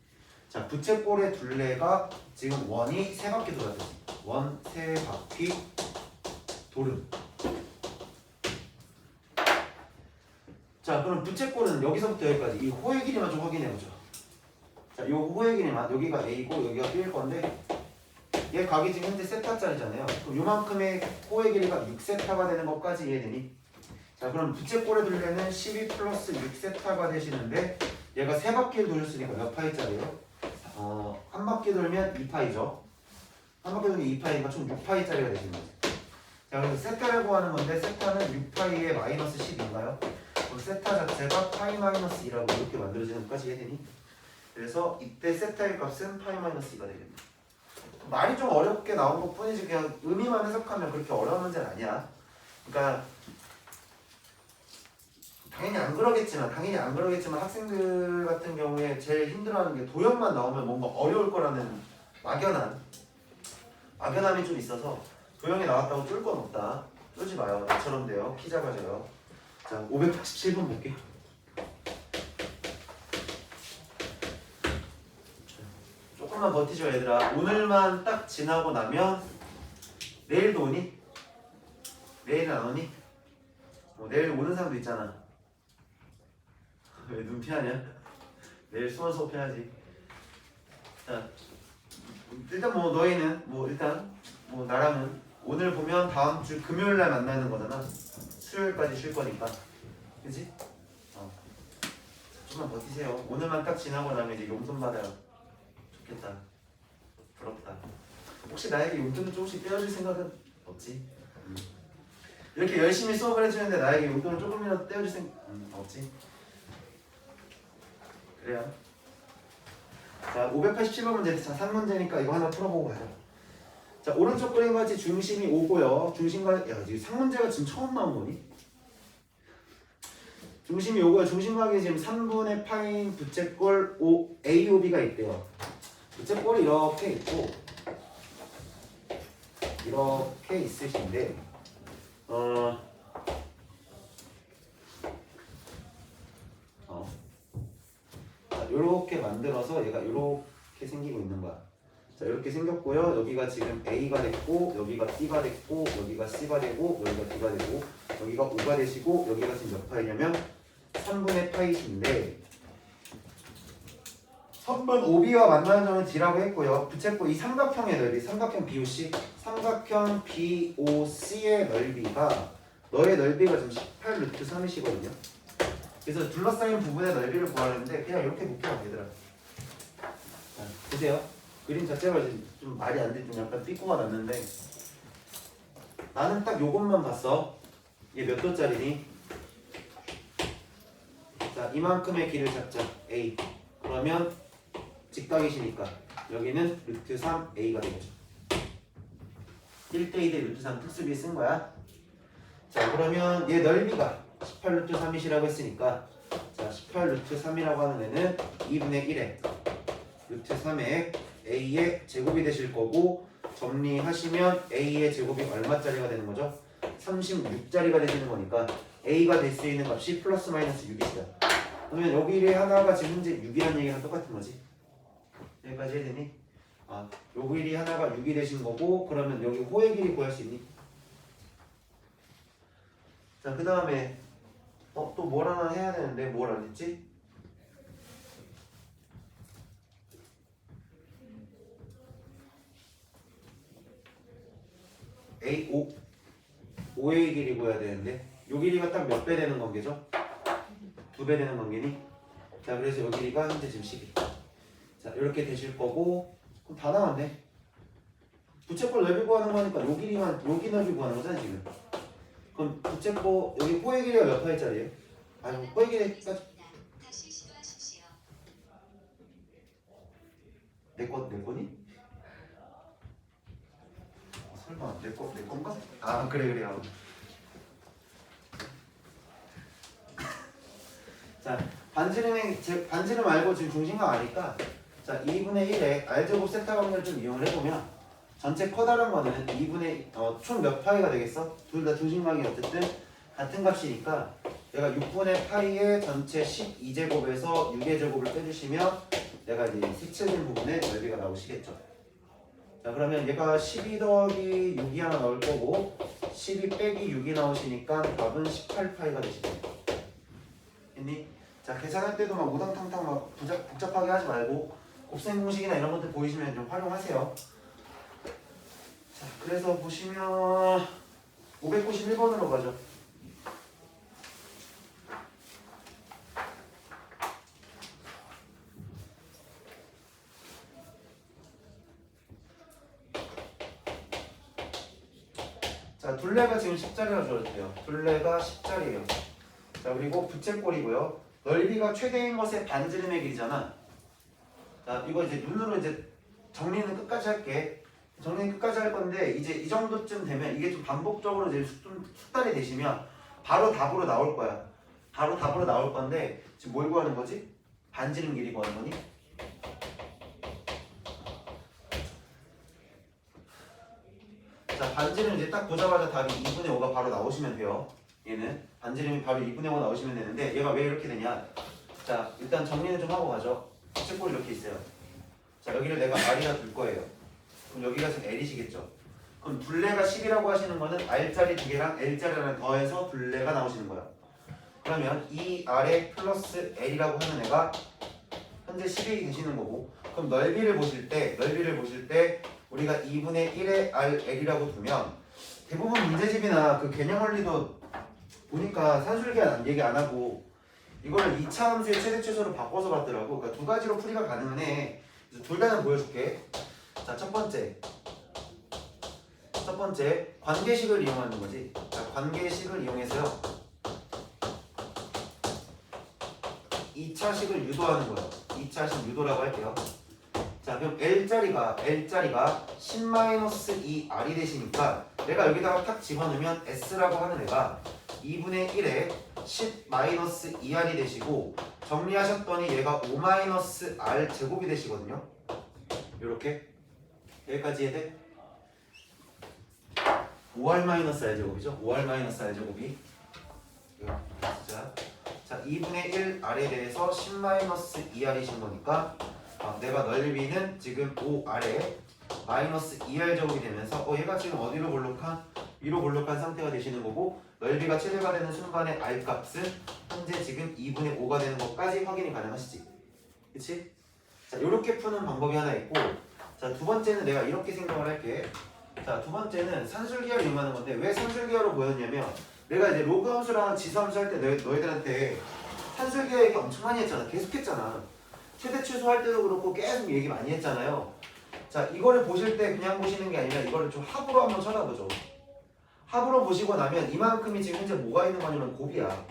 Speaker 1: 자, 부채꼴의 둘레가 지금 원이 세 바퀴 돌았지. 원 세 바퀴 돌음. 자, 그럼 부채꼴은 여기서부터 여기까지 이 호의 길이만 좀 확인해보죠. 자, 이 호의 길이만 여기가 A고 여기가 B일 건데 얘 각이 지금 현재 세타짜리잖아요. 그럼 요만큼의 호의 길이가 6세타가 되는 것까지 이해되니? 자, 그럼 부채꼴의 둘레는 12 플러스 6세타가 되시는데 얘가 세 바퀴를 돌렸으니까 몇 파이짜리예요? 한 바퀴 돌면 2파이죠. 한 바퀴 돌면 2파이니까 총 6파이짜리가 되시는 거죠. 자, 그래서 세타를 구하는 건데 세타는 6파이의 마이너스 10인가요? 그럼 세타 자체가 파이 마이너스 2라고 이렇게 만들어지는 것까지 해야 되니? 그래서 이때 세타의 값은 파이 마이너스 2가 되겠네. 말이 좀 어렵게 나온 것 뿐이지 그냥 의미만 해석하면 그렇게 어려운 문제는 아니야. 그러니까 당연히 안 그러겠지만 학생들 같은 경우에 제일 힘들어하는 게 도형만 나오면 뭔가 어려울 거라는 막연함이 좀 있어서 도형이 나왔다고 쫄 건 없다. 쫄지 마요. 나처럼 돼요. 키 작아져요. 자, 587번 볼게요. 조금만 버티죠 얘들아. 오늘만 딱 지나고 나면 내일도 오니? 내일은 안 오니? 내일 오는 사람도 있잖아. 왜 눈 피하냐? 내일 수원 수업 해야지. 자, 일단 뭐 너희는 일단 나랑은 오늘 보면 다음 주 금요일 날 만나는 거잖아. 수요일까지 쉴 거니까. 그지? 좀만 버티세요. 오늘만 딱 지나고 나면 이제 용돈 받아요. 좋겠다. 부럽다. 혹시 나에게 용돈을 조금씩 떼어줄 생각은 없지? 이렇게 열심히 수업을 해주는데 나에게 용돈을 조금이라도 떼어줄 생각 없지? 그래요. 자, 587번 문제. 자, 3문제니까 이거 하나 풀어보고 가자. 자, 오른쪽 그림과 같이 중심이 오고요. 중심과 지금 상문제가 지금 처음 나온 거니? 중심이 오고요. 중심각이 지금 3분의 파인 부채꼴 AOB가 있대요. 부채꼴이 이렇게 있고 이렇게 있으신데 자, 요렇게 만들어서 얘가 요렇게 생기고 있는 거야. 자, 이렇게 생겼고요. 여기가 지금 A가 됐고, 여기가 B가 됐고, 여기가 C가 되고, 여기가 D가 되고, 여기가 5가 되시고, 여기가 지금 몇 파이냐면 3분의 파이신데 3분 OB와 만나는 점은 D라고 했고요. 부채꼴 이 삼각형의 넓이, 삼각형 BOC, 삼각형 BOC의 넓이가 너의 넓이가 지금 18 루트 3이시거든요. 그래서 둘러싸인 부분의 넓이를 구하는데 그냥 이렇게 볼게요, 얘들아. 자, 보세요. 그림 자체가 좀 말이 안 돼, 좀 약간 삐꾸가 났는데 나는 딱 요것만 봤어. 얘 몇 도짜리니? 자, 이만큼의 길을 잡자. A. 그러면 직각이시니까 여기는 루트 3A가 되겠죠. 1대2 대 루트 3 특수비 쓴 거야. 자, 그러면 얘 넓이가 18 루트 3이시라고 했으니까 자, 18 루트 3이라고 하는 애는 2분의 1에 루트 3에 A의 제곱이 되실 거고 정리하시면 A의 제곱이 얼마짜리가 되는 거죠? 36짜리가 되시는 거니까 A가 될 수 있는 값이 플러스 마이너스 6이시다. 그러면 여기 일 하나가 지금 현재 6이라는 얘기랑 똑같은 거지. 여기까지 해야 되니? 여기 일이 하나가 6이 되신 거고 그러면 여기 호의 길이 구할 수 있니? 자, 그 다음에 또 뭘 하나 해야 되는데 뭘 안 했지? O의 길이 구해야 되는데 요 길이가 딱 몇 배 되는 관계죠? 2배 되는 관계니? 자, 그래서 요 길이가 현재 지금 12. 자, 이렇게 되실 거고 그럼 다 나왔네. 부채꼴 넓이 구하는 거니까 요 길이만 여기 넓이 구하는 거잖아 지금. 그럼 부채꼴 여기 호의 길이가 몇 파이짜리예요? 호의 길이까지 내 거니? 설마 내 건가? 그래. 자, 반지름 알고 지금 중심각 아니까 자, 2분의 1에 R제곱 세타 확률을 좀 이용을 해보면 전체 커다란 거는 2분의 총 몇 파이가 되겠어? 둘 다 중심각이 어쨌든 같은 값이니까 내가 6분의 파이의 전체 12제곱에서 6의 제곱을 빼주시면 내가 이제 색칠된 부분에 넓이가 나오시겠죠. 자, 그러면 얘가 12 더하기 6이 하나 나올 거고 12 빼기 6이 나오시니까 답은 18파이가 되시네요. 했니? 자, 계산할 때도 막 우당탕탕 막 복잡하게 하지 말고 곱셈 공식이나 이런 것들 보이시면 좀 활용하세요. 자, 그래서 보시면 591번으로 가죠. 자, 둘레가 지금 10자리가 주어졌대요. 둘레가 10자리예요. 자, 그리고 부채꼴이고요. 넓이가 최대인 것의 반지름의 길이잖아. 자, 이거 이제 눈으로 이제 정리는 끝까지 할게. 정리는 끝까지 할 건데 이제 이 정도쯤 되면 이게 좀 반복적으로 이제 좀 숙달이 되시면 바로 답으로 나올 거야. 바로 답으로 나올 건데 지금 뭘 구하는 거지? 반지름 길이 구하는 거니? 자, 반지름 이제 딱 보자마자 답이 2분의 5가 바로 나오시면 돼요. 얘는 반지름이 바로 2분의 5 나오시면 되는데 얘가 왜 이렇게 되냐? 자, 일단 정리는 좀 하고 가죠. 부채꼴이 이렇게 있어요. 자, 여기를 내가 R이라 둘 거예요. 그럼 여기가 지금 L이시겠죠? 그럼 둘레가 10이라고 하시는 거는 R자리 두 개랑 L자리랑 더해서 둘레가 나오시는 거야. 그러면 이 R에 플러스 L이라고 하는 애가 현재 10이 되시는 거고, 그럼 넓이를 보실 때 우리가 2분의 1의 RL이라고 두면 대부분 문제집이나 그 개념 원리도 보니까 산술계한 얘기 안 하고 이거를 2차 함수의 최대 최소로 바꿔서 봤더라고. 그러니까 두 가지로 풀이가 가능해. 둘 다는 보여줄게. 자, 첫 번째 관계식을 이용하는 거지. 자, 관계식을 이용해서요 2차식을 유도하는 거예요. 2차식 유도라고 할게요. 자, 그럼 L자리가 10-2R이 되시니까 내가 여기다가 탁 집어넣으면 S라고 하는 애가 2분의 1에 10-2R이 되시고, 정리하셨더니 얘가 5-R 제곱이 되시거든요. 요렇게 여기까지 해야 돼? 5R-R 제곱이죠. 5R-R 제곱이. 자, 2분의 1R에 대해서 10-2R이신 거니까 내가 넓이는 지금 5R에 마이너스 2R 제곱이 되면서 얘가 지금 어디로 볼록한? 위로 볼록한 상태가 되시는 거고, 넓이가 최대가 되는 순간의 R 값은 현재 지금 2분의 5가 되는 것까지 확인이 가능하시지. 그치? 자, 이렇게 푸는 방법이 하나 있고, 자, 두 번째는 내가 이렇게 생각을 할게. 자, 두 번째는 산술기하를 이용하는 건데, 왜 산술기하로 보였냐면 내가 이제 로그 함수랑 지수 함수 할 때 너희들한테 산술기하 얘기 엄청 많이 했잖아. 계속 했잖아. 최대 최소 할 때도 그렇고 계속 얘기 많이 했잖아요. 자, 이거를 보실 때 그냥 보시는 게 아니라 이거를 좀 합으로 한번 쳐다보죠. 합으로 보시고 나면 이만큼이 지금 현재 뭐가 있는 거냐면 곱이야.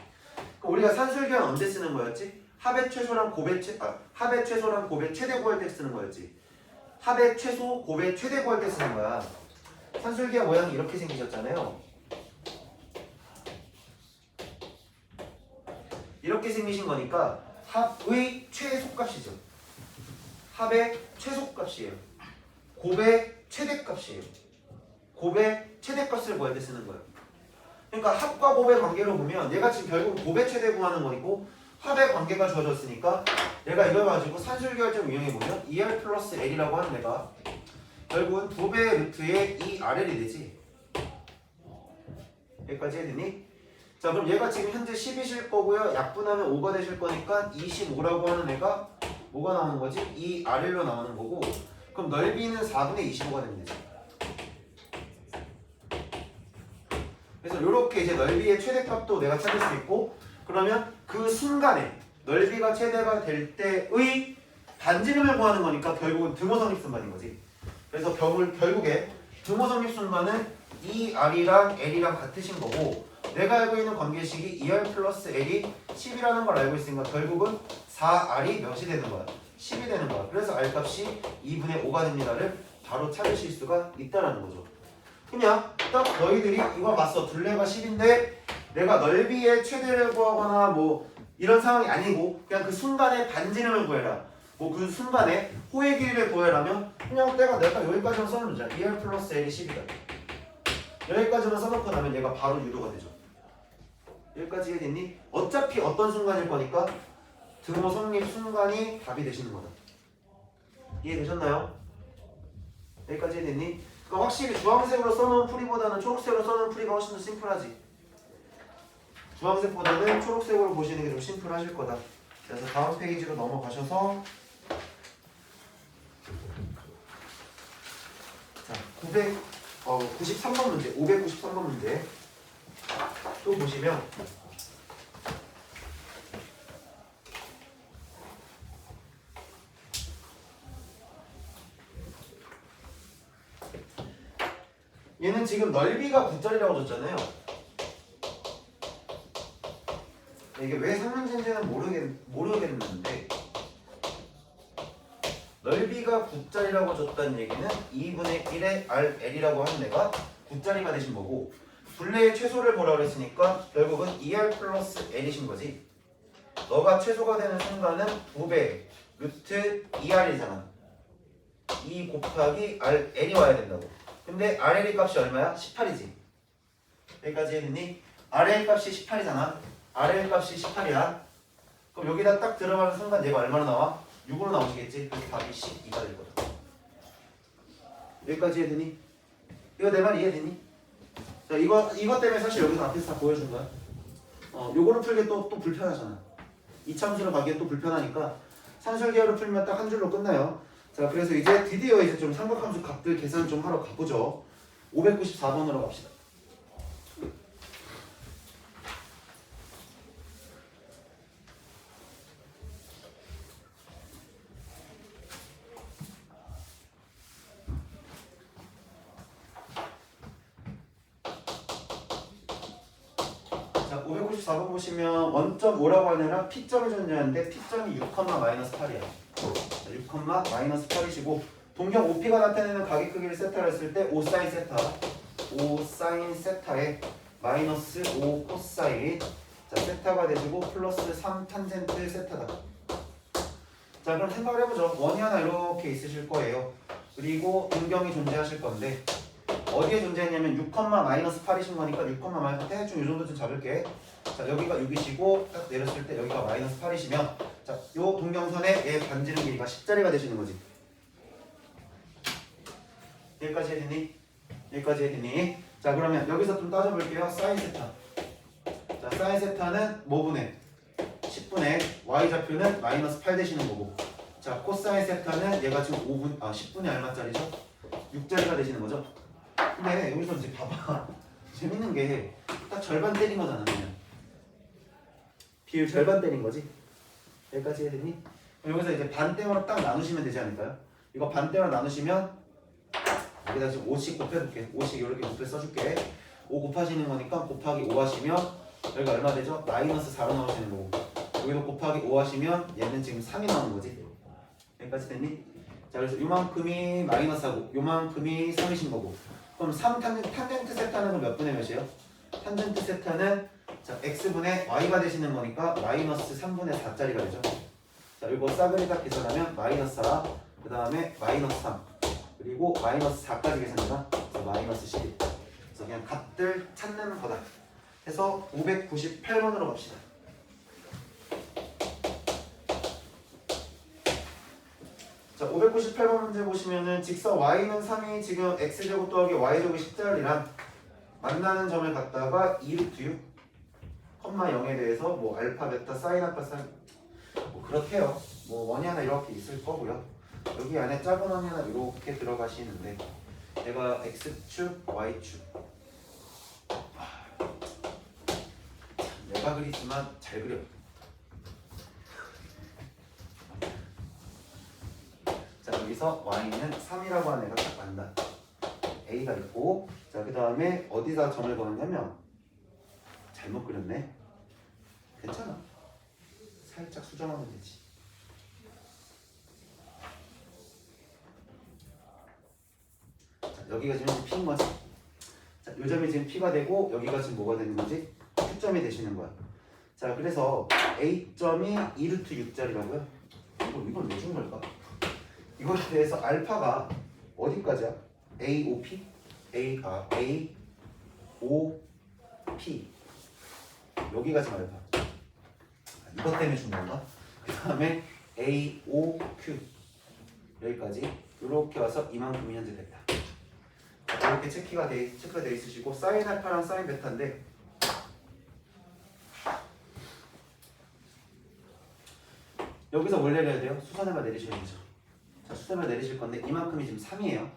Speaker 1: 그럼 우리가 산술기하는 언제 쓰는 거였지? 합의 최소랑 곱의 최대 구할 때 쓰는 거였지. 합의 최소, 곱의 최대 구할 때 쓰는 거야. 산술기하 모양이 이렇게 생기셨잖아요. 이렇게 생기신 거니까 합의 최소값이죠. 합의 최소값이에요. 곱의 최대값이에요. 곱의 최대값을 구할 때 쓰는 거예요. 그러니까 합과 곱의 관계로 보면 얘가 지금 결국 곱의 최대 구하는 거고, 합의 관계가 주어졌으니까 내가 이걸 가지고 산술기하를 좀 이용해보면 2R 플러스 L이라고 하는 애가 결국은 2배의 루트의 2RL이 되지. 여기까지 해드니? 자, 그럼 얘가 지금 현재 10이실 거고요. 약분하면 5가 되실 거니까 25라고 하는 애가 뭐가 나오는 거지? 2RL로 나오는 거고, 그럼 넓이는 4분의 25가 되면 되지. 그래서 이렇게 이제 넓이의 최대값도 내가 찾을 수 있고, 그러면 그 순간에 넓이가 최대가 될 때의 반지름을 구하는 거니까 결국은 등호성립 순간인 거지. 그래서 결국에 등호성립 순간은 2R이랑 L이랑 같으신 거고, 내가 알고 있는 관계식이 2R 플러스 L이 10이라는 걸 알고 있으니까 결국은 4R이 몇이 되는 거야? 10이 되는 거야. 그래서 R 값이 2분의 5가 됩니다를 바로 찾으실 수가 있다는 거죠. 그냥 딱 너희들이 이거 봤어. 둘레가 10인데 내가 넓이의 최대를 구하거나 뭐 이런 상황이 아니고 그냥 그 순간의 반지름을 구해라. 뭐 그 순간에 호의 길이를 구해라면 그냥 내가 여기까지만 써놓자. 2R 플러스 L이 10이다. 여기까지만 써놓고 나면 얘가 바로 유도가 되죠. 여기까지 이해됐니? 어차피 어떤 순간일 거니까 등호 성립 순간이 답이 되시는 거다. 이해되셨나요? 여기까지 이해됐니? 그러니까 확실히 주황색으로 써놓은 풀이보다는 초록색으로 써놓은 풀이가 훨씬 더 심플하지. 주황색보다는 초록색으로 보시는 게 좀 심플하실 거다. 그래서 다음 페이지로 넘어가셔서 자, 93번 문제, 593번 문제 또 보시면 얘는 지금 넓이가 9짜리라고 줬잖아요. 이게 왜 삼면체인지는 모르겠는데 넓이가 9짜리라고 줬다는 얘기는 2분의 1의 RL이라고 하는 애가 9짜리가 되신 거고 둘레의 최소를 보라 그랬으니까 결국은 2R 플러스 L이신 거지. 너가 최소가 되는 순간은 2배 루트 2R이잖아. 2 곱하기 L이 와야 된다고. 근데 RL의 값이 얼마야? 18이지. 여기까지 했니? RL 값이 18이잖아. RL 값이 18이야. 그럼 여기다 딱 들어가는 순간 얘가 얼마나 나와? 6으로 나오시겠지? 그래서 답이 12가 될 거다. 여기까지 이해되니? 이거 내 말 이해되니? 자, 이거 때문에 사실 여기서 앞에서 다 보여준 거야. 요거를 풀기 또 불편하잖아. 이참수로 가기엔 또 불편하니까 산술계열을 풀면 딱 한 줄로 끝나요. 자, 그래서 이제 드디어 이제 좀 삼각함수 값들 계산 좀 하러 가보죠. 594번으로 갑시다. 자, 594번 보시면 원점5라고 하느라 P점이 존재하는데 P점이 6, 마이너스 8이야. 6, 마이너스 8이시고 동경 OP가 나타내는 가기 크기를 세타를 했을 때 5 사인 세타 5 사인 세타에 마이너스 5 코사인 자 세타가 되시고 플러스 3 탄젠트 세타다. 자 그럼 생각을 해보죠. 원이 하나 이렇게 있으실 거예요. 그리고 동경이 존재하실 건데 어디에 존재했냐면 6, 마이너스 8이신 거니까 6, 마이너스 대충 이 정도 좀 잡을게. 자 여기가 6이시고 딱 내렸을 때 여기가 마이너스 8이시면 자 요 동경선의 얘 반지름 길이가 10짜리가 되시는 거지. 여기까지 해드니? 여기까지 해드니? 자 그러면 여기서 좀 따져볼게요. 사인 세타. 자 사인 세타는 뭐분의? 10분의 y좌표는 마이너스 8 되시는 거고 자 코사인 세타는 얘가 지금 10분의 얼마짜리죠? 6짜리가 되시는 거죠? 근데 여기서 이제 봐봐. 재밌는 게 딱 절반 때린 거잖아 그냥. 비율 절반 때린 거지? 여기까지 해야 되니? 여기서 이제 반대로 딱 나누시면 되지 않을까요? 이거 반대로 나누시면 여기다 지금 5씩 곱해줄게. 5씩 이렇게 곱해 써줄게. 5 곱하시는 거니까 곱하기 5 하시면 여기가 얼마 되죠? 마이너스 4로 나오시는 거고 여기도 곱하기 5 하시면 얘는 지금 3이 나오는 거지. 여기까지 됐니? 자 그래서 요만큼이 마이너스하고 요만큼이 3이신 거고 그럼 3 탄젠트 세타는 몇 분의 몇이에요? 탄젠트 세타는 자 x분의 y가 되시는 거니까 마이너스 3분의 4짜리가 되죠. 자 이거 싸그리 딱 계산하면 마이너스 4, 그 다음에 마이너스 3, 그리고 마이너스 4까지 계산하면 그래서 마이너스 11. 그래서 그냥 값들 찾는 거다. 해서 598번으로 갑시다. 자 598번 문제 보시면은 직선 y는 3이 지금 x제곱 더하기 y제곱이 10짜리란 만나는 점을 갖다가 2루트 6 컴마 0에 대해서 뭐 알파, 베타, 사인, 알파, 사인 뭐 그렇대요. 뭐 원이 하나 이렇게 있을 거고요. 여기 안에 작은 원이 하나 이렇게 들어가시는데 얘가 x축, y축 내가 그리지만 잘 그려. 자 여기서 y는 3이라고 하는 애가 딱 만다. a가 있고 자 그 다음에 어디다 점을 거느냐면 잘못 그렸네. 괜찮아. 살짝 수정하면 되지. 자, 여기가 지금 P인 거지. 자, 요 점이 지금 P가 되고 여기가 지금 뭐가 되는 거지? Q점이 되시는 거야. 자, 그래서 A점이 2루트 6짜리라고요? 이걸 왜 준 걸까? 이거에 대해서 알파가 어디까지야? AOP? AOP 여기가 지금 알파. 이것 때문에 준 건가? 그 다음에 AOQ 여기까지 이렇게 와서 이만큼이 현재 됐다. 이렇게 체크가 돼 있으시고 사인 알파랑 사인 베타인데 여기서 뭘 내려야 돼요? 수선해만 내리셔야죠. 자, 수선을 내리실 건데 이만큼이 지금 3이에요.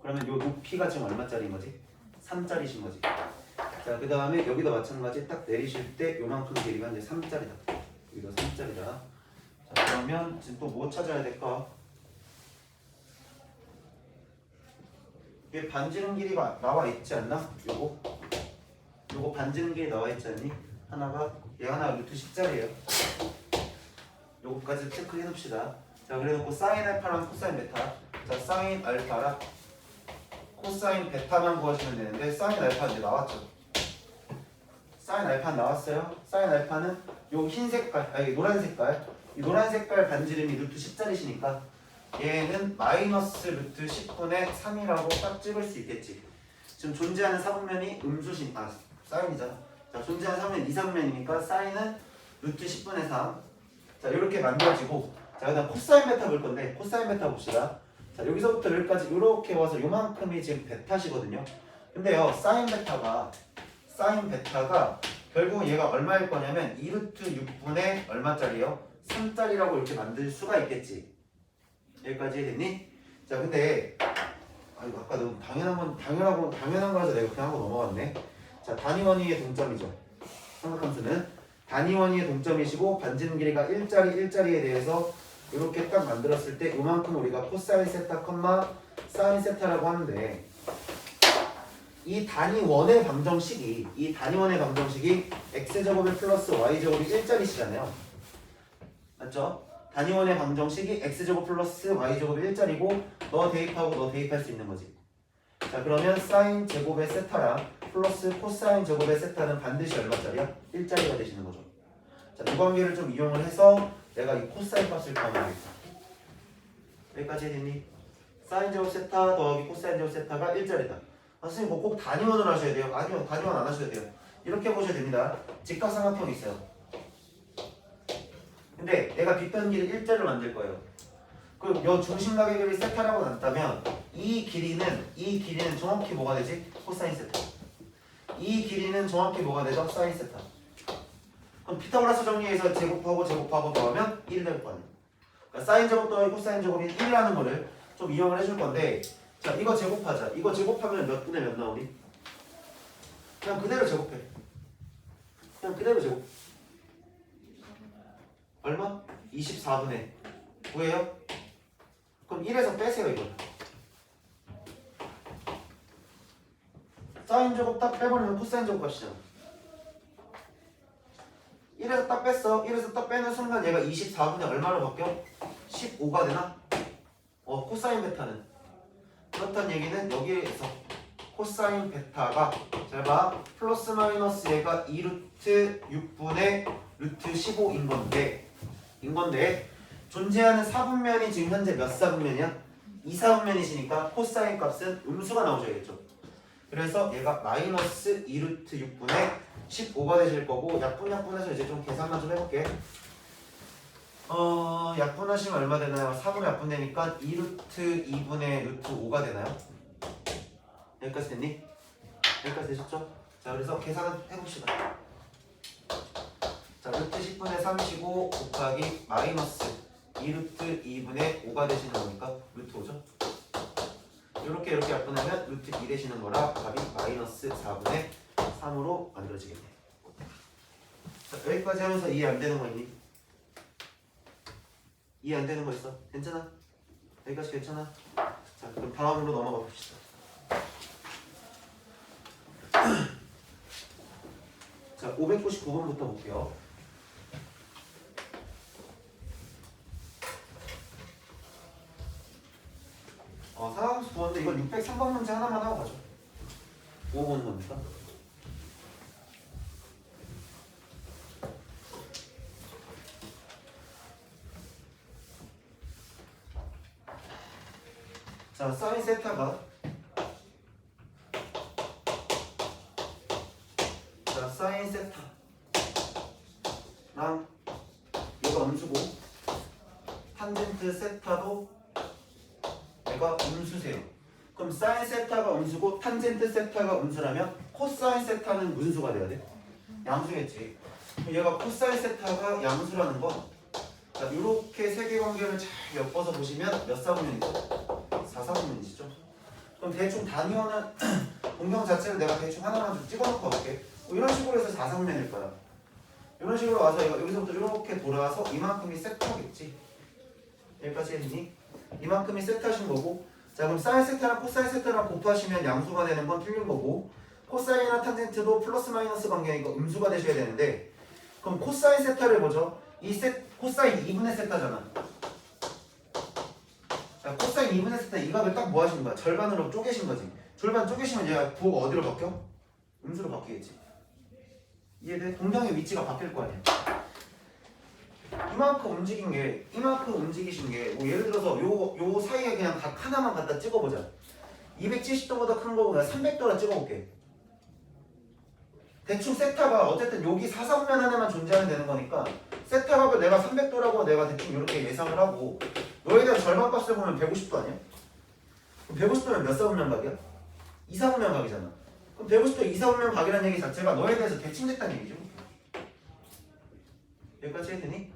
Speaker 1: 그러면 요 높이가 지금 얼마짜리인 거지? 3짜리신 거지. 자, 그 다음에 여기도 마찬가지 딱 내리실 때 요만큼 길이가 이제 3짜리다. 여기도 3짜리다. 자, 그러면 지금 또 뭐 찾아야 될까? 이게 반지름 길이가 나와 있지 않나? 요거 반지름 길이 나와 있지 않니? 하나가 얘 하나 루트 10짜리예요. 요거까지 체크해 둡시다. 자, 그래놓고 사인 알파랑 코사인 베타. 자, 사인 알파랑 코사인 베타만 구하시면 되는데 사인 알파 이제 나왔죠. 사인 알파 나왔어요. 사인 알파는 요 흰 색깔, 아니 노란 색깔, 이 노란 색깔 반지름이 루트 10짜리시니까 얘는 마이너스 루트 10분의 3이라고 딱 찍을 수 있겠지. 지금 존재하는 사분면이 사인이잖아. 자, 존재하는 사분면 이사분면이니까 사인은 루트 10분의 3. 자, 이렇게 만들어지고, 자, 그다음 코사인 베타 볼 건데 코사인 베타 봅시다. 자, 여기서부터 여기까지 이렇게 와서 요만큼이 지금 베타시거든요. 근데요, 사인 베타가 결국 얘가 얼마일 거냐면 2루트 6분의 얼마짜리요? 3짜리라고 이렇게 만들 수가 있겠지. 여기까지 됐니? 자, 근데 아까 너무 당연한 거라서 내가 그냥 하고 넘어갔네. 자, 단위원위의 동점이죠. 삼각함수는 단위원위의 동점이시고 반지름 길이가 1짜리에 대해서 이렇게 딱 만들었을 때 이만큼 우리가 코사인 세타, 사인 세타라고 하는데 이 단위원의 방정식이 x제곱이 플러스 y제곱이 1짜리시잖아요. 맞죠? 단위원의 방정식이 x제곱 플러스 y제곱이 1짜리고 너 대입하고 너 대입할 수 있는 거지. 자, 그러면 사인 제곱의 세타랑 플러스 코사인 제곱의 세타는 반드시 얼마짜리야? 1짜리가 되시는 거죠. 자, 이 관계를 좀 이용을 해서 내가 이 코사인 값을 구하겠다. 여기까지 했니? 사인 제곱 세타 더하기 코사인 제곱 세타가 1짜리다. 선생님 꼭 단위원으로 하셔야 돼요. 아니요, 단위원 안 하셔야 돼요. 이렇게 보셔야 됩니다. 직각삼각형이 있어요. 근데 내가 빗변기를 1자를 만들 거예요. 그럼 요 중심각의 길이 세타라고 났다면 이 길이는 정확히 뭐가 되지? 코사인 세타. 이 길이는 정확히 뭐가 되죠? 사인 세타. 그럼 피타고라스 정리해서 제곱하고 더하면 1이 될 거 아니에요. 그러니까 사인 제곱 더하기 코사인 제곱이 1이라는 거를 좀 이용을 해줄 건데, 자, 이거 제곱하자. 이거 제곱하면 몇 분의 몇 나오니? 그냥 그대로 제곱해. 그냥 그대로 제곱. 얼마? 24분의 9예요? 그럼 1에서 빼세요, 이걸. 사인 제곱 딱 빼버리면 코사인 제곱 값이잖아. 1에서 딱 뺐어. 1에서 딱 빼는 순간 얘가 24분의 얼마로 바뀌어? 15가 되나? 코사인 베타는. 그렇다는 얘기는 여기에서 코사인 베타가 잘 봐. 플러스 마이너스 얘가 2루트 6분의 루트 15인 건데 존재하는 사분면이 지금 현재 몇 사분면이야? 2사분면이시니까 코사인 값은 음수가 나오셔야겠죠. 그래서 얘가 마이너스 2루트 6분의 15가 되실 거고 약분해서 이제 좀 계산만 좀 해볼게. 약분하시면 얼마 되나요? 3으로 약분되니까 2루트 2분의 루트 5가 되나요? 여기까지 됐니? 여기까지 되셨죠? 자, 그래서 계산을 해봅시다. 자, 루트 10분의 35 곱하기 마이너스 2루트 2분의 5가 되시는 거니까 루트 5죠? 이렇게 약분하면 루트 2 되시는 거라 답이 마이너스 4분의 3으로 만들어지겠네. 자, 여기까지 하면서 이해 안 되는 거 있니? 이해 안 되는 거 있어? 괜찮아? 여기까지 괜찮아? 자, 그럼 다음으로 넘어가 봅시다. 자, 599번부터 볼게요. 사항수 구하는데 이걸 603번 문제 하나만 하고 가죠. 뭐 보는 겁니까? 자, 사인 세타가 사인 세타랑 얘가 음수고 탄젠트 세타도 얘가 음수세요. 그럼 사인 세타가 음수고 탄젠트 세타가 음수라면 코사인 세타는 문수가 돼야 돼? 양수겠지. 얘가 코사인 세타가 양수라는 건 자, 이렇게 세계관계를 잘 엮어서 보시면 몇 사분면이죠? 4사분면이시죠? 그럼 대충 단위원은 공경 자체를 내가 대충 하나만 좀 찍어놓고 갈게. 이런 식으로 해서 4사분면일 거야. 이런 식으로 와서 여기서부터 이렇게 돌아와서 이만큼이 세타겠지. 여기까지 했니? 이만큼이 세타신 거고 자 그럼 사인 세타랑 코사인 세타랑 곱하시면 양수가 되는 건 틀린 거고 코사인이나 탄젠트도 플러스 마이너스 관계니까 음수가 되셔야 되는데 그럼 코사인 세타를 보죠. 코사인 2분의 세타잖아. 자 코사인 2분의 세타 이 값을 딱 뭐 하시는 거야? 절반으로 쪼개신 거지. 절반 쪼개시면 얘가 부호가 어디로 바뀌어? 음수로 바뀌겠지. 이해돼? 동경의 위치가 바뀔 거 아니야. 이만큼 움직이신 게 뭐 예를 들어서 요 사이에 그냥 각 하나만 갖다 찍어보자. 270도보다 큰 거고 그냥 300도라 찍어볼게. 대충 세타가 어쨌든 여기 사선면 안에만 존재하면 되는 거니까 세타 값을 내가 300도라고 내가 대충 이렇게 예상을 하고 너에 대한 절반 값을 보면 150도 아니야? 그럼 150도면 몇 사분면 각이야? 2사분면 각이잖아. 그럼 150도 2사분면 각이라는 얘기 자체가 너에 대해서 대칭됐다는 얘기죠. 여기까지 해야 되니?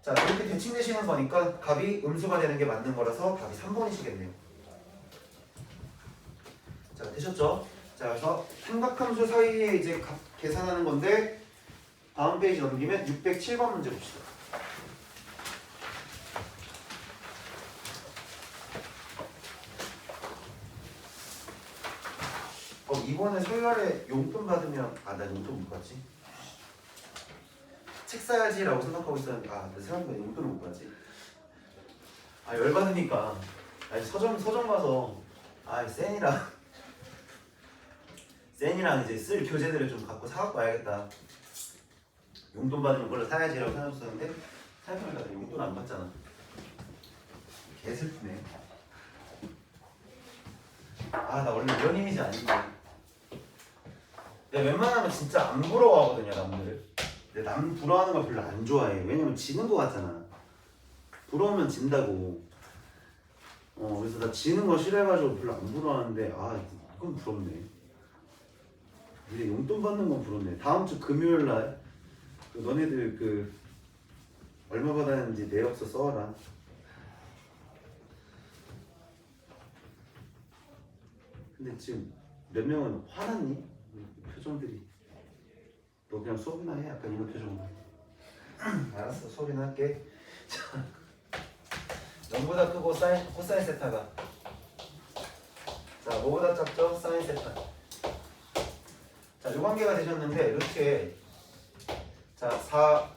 Speaker 1: 자 이렇게 대칭되시는 거니까 값이 음수가 되는 게 맞는 거라서 답이 3번이시겠네요. 자 되셨죠? 자 그래서 삼각함수 사이에 이제 값 계산하는 건데 다음 페이지 넘기면 607번 문제 봅시다. 이번에 설날에 용돈 받으면 나 용돈 못 받지? 책 사야지 라고 생각하고 있었는데 내 생각보다 용돈을 못 받지? 열받으니까 서점 가서 센이랑 이제 쓸 교재들을 좀 갖고 사갖고 와야겠다. 용돈 받으면 그걸로 사야지 라고 생각했었는데 생각해보니까 용돈 안 받잖아. 개슬프네. 나 원래 이런 이미지 아닌데. 내가 웬만하면 진짜 안 부러워하거든요 남들을. 근데 남 부러워하는 거 별로 안 좋아해. 왜냐면 지는 거 같잖아. 부러우면 진다고. 그래서 나 지는 거 싫어해가지고 별로 안 부러워하는데 이건 부럽네. 이제 용돈 받는 건 부럽네. 다음 주 금요일 날 너네들 얼마 받았는지 내역서 써와라. 근데 지금 몇 명은 화났니? 표정들이. 너 그냥 수업이나 해. 약간 이런 표정으로. 알았어, 수업이나 할게. 자, 0보다 크고 코사인 세타가. 자, 뭐보다 작죠? 사인 세타. 자, 요 관계가 되셨는데 이렇게 자, 4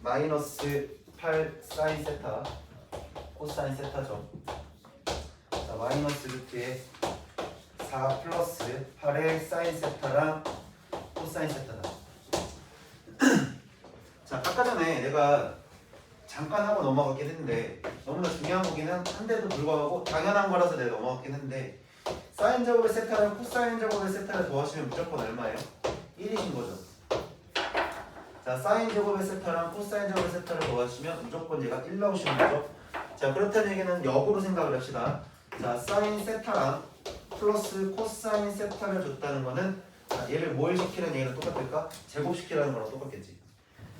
Speaker 1: 마이너스 8 사인 세타 코사인 세타죠. 자, 마이너스 루트에 4 플러스 8의 사인 세타랑 코사인 세타다. 자, 아까 전에 내가 잠깐 하고 넘어갔긴 했는데 너무나 중요한 거기는 한데도 불구하고 당연한 거라서 내가 넘어갔긴 했는데 사인 제곱의 세타랑 코사인 제곱의 세타를 더하시면 무조건 얼마예요? 1이신 거죠. 자, 사인 제곱의 세타랑 코사인 제곱의 세타를 더하시면 무조건 얘가 1 나오시는 거죠. 자, 그렇다는 얘기는 역으로 생각을 합시다. 자, 사인 세타랑 플러스 코사인 세타를 줬다는 거는 얘를 뭘 시키라는 얘기랑 똑같을까? 제곱시키라는 거랑 똑같겠지.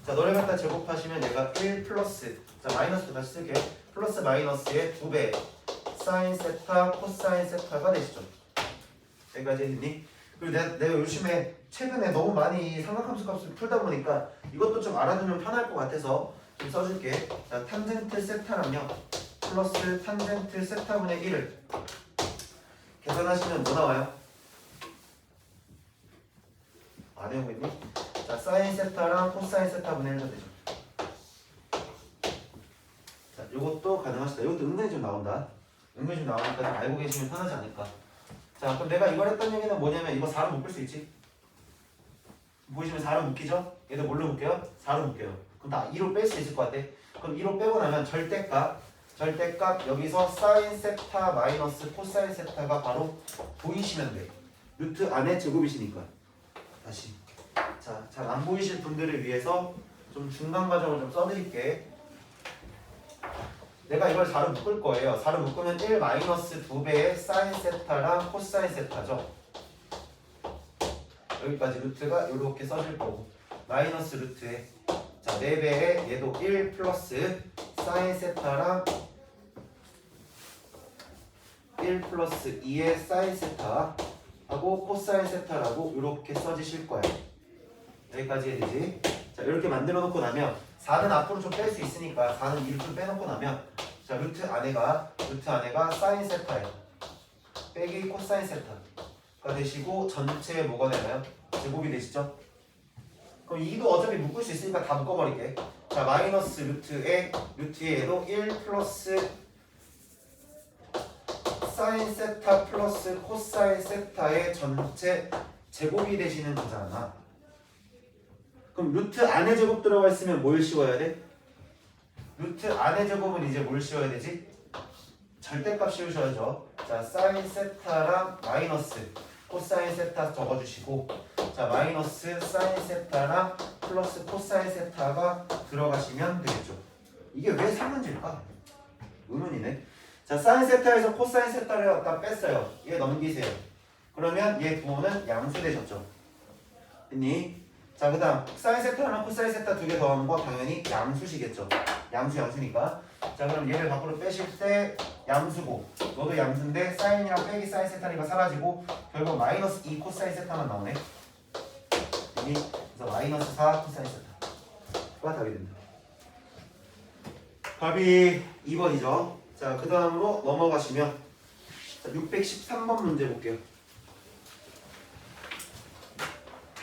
Speaker 1: 자, 너네 갖다 제곱하시면 얘가 1 플러스 자, 마이너스 다시 쓸게. 플러스 마이너스의 2배 사인 세타 코사인 세타가 되시죠. 여기까지 했니? 그리고 내가 요즘에 최근에 너무 많이 삼각함수 값을 풀다 보니까 이것도 좀 알아두면 편할 것 같아서 좀 써줄게. 자, 탄젠트 세타랑요 플러스 탄젠트 세타분의 1을 계산하시면 뭐 나와요? 안 외우고 있니? 자, 사인 세타랑 코사인 세타분의 1가 되죠. 자, 요것도 가능하시다. 요것도 은근히 좀 나온다. 은근히 좀 나오니까 좀 알고 계시면 편하지 않을까. 자, 그럼 내가 이걸 했던 얘기는 뭐냐면 이거 4로 묶을 수 있지? 보이시면 4로 묶이죠? 얘도 뭘로 묶여요? 4로 묶여요. 그럼 다 2로 뺄 수 있을 것 같아. 그럼 2로 빼고 나면 절대값 여기서 사인 세타 마이너스 코사인 세타가 바로 보이시면 돼. 루트 안에 제곱이시니까. 다시. 자, 잘 안 보이실 분들을 위해서 좀 중간 과정을 좀 써드릴게. 내가 이걸 4로 묶을 거예요. 4로 묶으면 1 마이너스 2배의 사인 세타랑 코사인 세타죠. 여기까지 루트가 이렇게 써질 거고 마이너스 루트에 자 4배에 얘도 1 플러스 사인 세타랑 1 플러스 2의 사인 세타 하고 코사인 세타라고 이렇게 써지실 거예요. 여기까지 해야 되지. 자, 이렇게 만들어 놓고 나면 4는 앞으로 좀 뺄 수 있으니까 4는 2를 좀 빼놓고 나면 자, 루트 안에가 사인 세타예요. 빼기 코사인 세타가 되시고 전체 뭐가 되나요? 제곱이 되시죠? 그럼 2도 어차피 묶을 수 있으니까 다 묶어버릴게. 자, 마이너스 루트에도 1 플러스 사인 세타 플러스 코사인 세타의 전체 제곱이 되시는 거잖아. 그럼 루트 안에 제곱 들어가 있으면 뭘 씌워야 돼? 루트 안에 제곱은 이제 뭘 씌워야 되지? 절대값 씌우셔야죠. 자, 사인 세타랑 마이너스 코사인 세타 적어주시고, 자, 마이너스 사인 세타랑 플러스 코사인 세타가 들어가시면 되겠죠. 이게 왜 3문제일까? 의문이네. 자, 사인 세타에서 코사인 세타를 갖다 뺐어요. 얘 넘기세요. 그러면 얘 부호는 양수 되셨죠. 됐니? 자, 그 다음 사인 세타랑 코사인 세타 두 개 더하는 거 당연히 양수시겠죠. 양수니까. 자, 그럼 얘를 밖으로 빼실 때 양수고, 너도 양수인데 사인이랑 빼기 사인 세타니까 사라지고 결국 마이너스 2 코사인 세타만 나오네. 됐니? 그래서 마이너스 4 코사인 세타가 답이 된다. 답이 2번이죠. 자, 그 다음으로 넘어가시면 613번 문제 볼게요.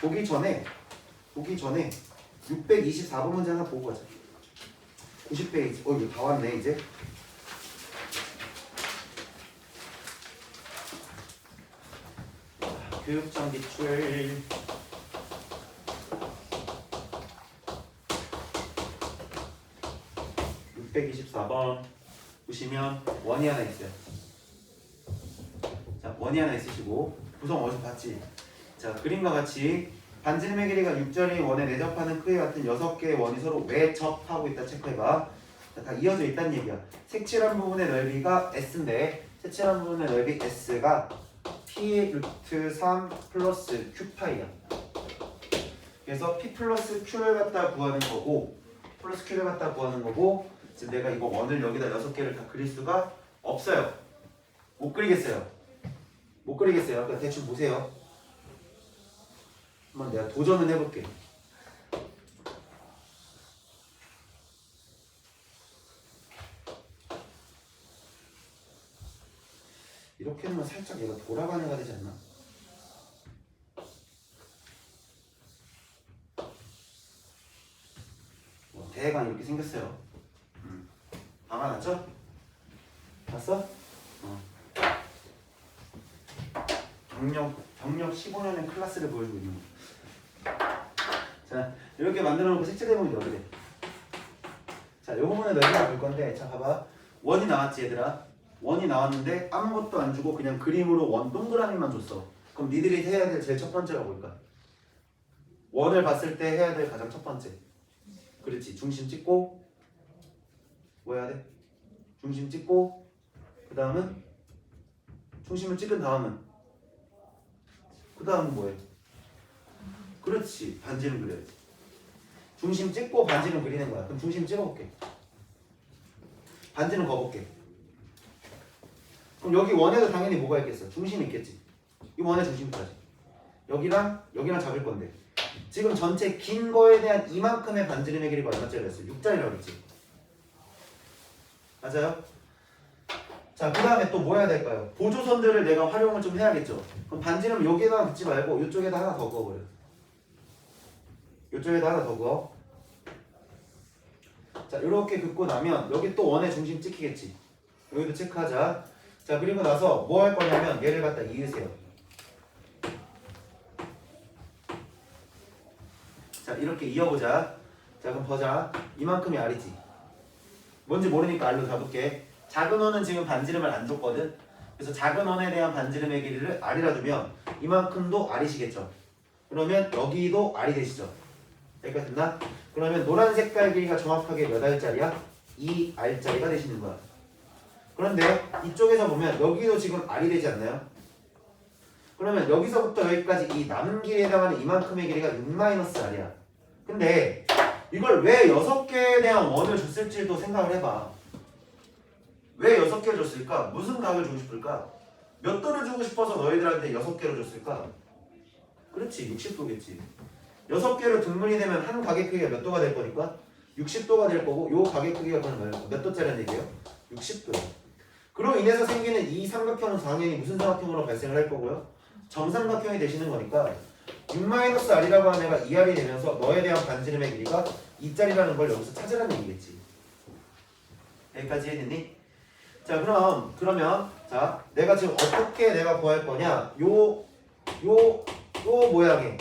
Speaker 1: 보기 전에 624번 문제 하나 보고 가자. 90페이지. 이거 다 왔네 이제. 교육청 기출 624번 보시면 원이 하나 있어요. 자, 원이 하나 있으시고 구성 어디서 봤지? 자, 그림과 같이 반지름의 길이가 6자리 원에 내접하는 크기 같은 6개의 원이 서로 왜 접하고 있다 체크해봐. 자, 다 이어져 있다는 얘기야. 색칠한 부분의 넓이가 S인데 색칠한 부분의 넓이 S가 P 루트 3 플러스 Q파이야. 그래서 P 플러스 Q를 갖다 구하는 거고, 지금 내가 이거 원을 여기다 6개를 다 그릴 수가 없어요. 못 그리겠어요. 그러니까 대충 보세요. 한번 내가 도전을 해볼게. 이렇게 하면 살짝 얘가 돌아가는 애가 되지 않나? 대강 이렇게 생겼어요. 박아놨죠? 봤어? 경력 15년의 클래스를 보여주고 있는 거. 자, 이렇게 만들어 놓고 색칠해보면 이렇게 돼. 자, 이 부분을 넓이가 볼 건데, 자, 봐봐. 원이 나왔지, 얘들아. 원이 나왔는데 아무것도 안 주고 그냥 그림으로 원 동그라미만 줬어. 그럼 니들이 해야 될 제일 첫 번째가 뭘까? 원을 봤을 때 해야 될 가장 첫 번째. 그렇지. 중심 찍고 뭐 해야 돼? 중심 찍고 그 다음은 중심을 찍은 다음은 그 다음은 뭐해? 그렇지. 반지름 그려야지. 중심 찍고 반지름 그리는 거야. 그럼 중심 찍어볼게. 반지름 그어볼게. 그럼 여기 원에도 당연히 뭐가 있겠어? 중심이 있겠지. 이 원의 중심까지. 여기랑 잡을 건데 지금 전체 긴 거에 대한 이만큼의 반지름의 길이가 얼마짜리였어? 6짜리라고 했지. 맞아요? 자, 그 다음에 또 뭐 해야 될까요? 보조선들을 내가 활용을 좀 해야겠죠. 그럼 반지름 여기에다 긋지 말고 이쪽에다 하나 더 그어버려. 이쪽에다 하나 더 그어. 자, 이렇게 긋고 나면 여기 또 원의 중심 찍히겠지. 여기도 체크하자. 자, 그리고 나서 뭐 할 거냐면 얘를 갖다 이으세요. 자, 이렇게 이어보자. 자, 그럼 보자. 이만큼이 R이지. 뭔지 모르니까 R로 잡을게. 작은 원은 지금 반지름을 안 줬거든. 그래서 작은 원에 대한 반지름의 길이를 R이라 두면 이만큼도 R이시겠죠. 그러면 여기도 R이 되시죠. 여기까지 됐나? 그러면 노란 색깔 길이가 정확하게 몇 R짜리야? 2R짜리가 되시는 거야. 그런데 이쪽에서 보면 여기도 지금 R이 되지 않나요? 그러면 여기서부터 여기까지 이 남은 길이에 해당하는 이만큼의 길이가 6-R이야. 근데 이걸 왜 6개에 대한 원을 줬을지도 생각을 해봐. 왜 6개를 줬을까? 무슨 각을 주고 싶을까? 몇 도를 주고 싶어서 너희들한테 6개를 줬을까? 그렇지, 60도겠지. 6개로 등분이 되면 한 각의 크기가 몇 도가 될 거니까? 60도가 될 거고 요 각의 크기가 그러면 몇 도짜리란 얘기예요? 60도. 그로 인해서 생기는 이 삼각형은 당연히 무슨 삼각형으로 발생을 할 거고요? 정삼각형이 되시는 거니까 6-r이라고 하는 애가 2r이 되면서 너에 대한 반지름의 길이가 2짜리라는 걸 여기서 찾으라는 얘기겠지. 여기까지 해냈니? 자 그러면 자 내가 지금 어떻게 내가 구할 거냐? 요 모양의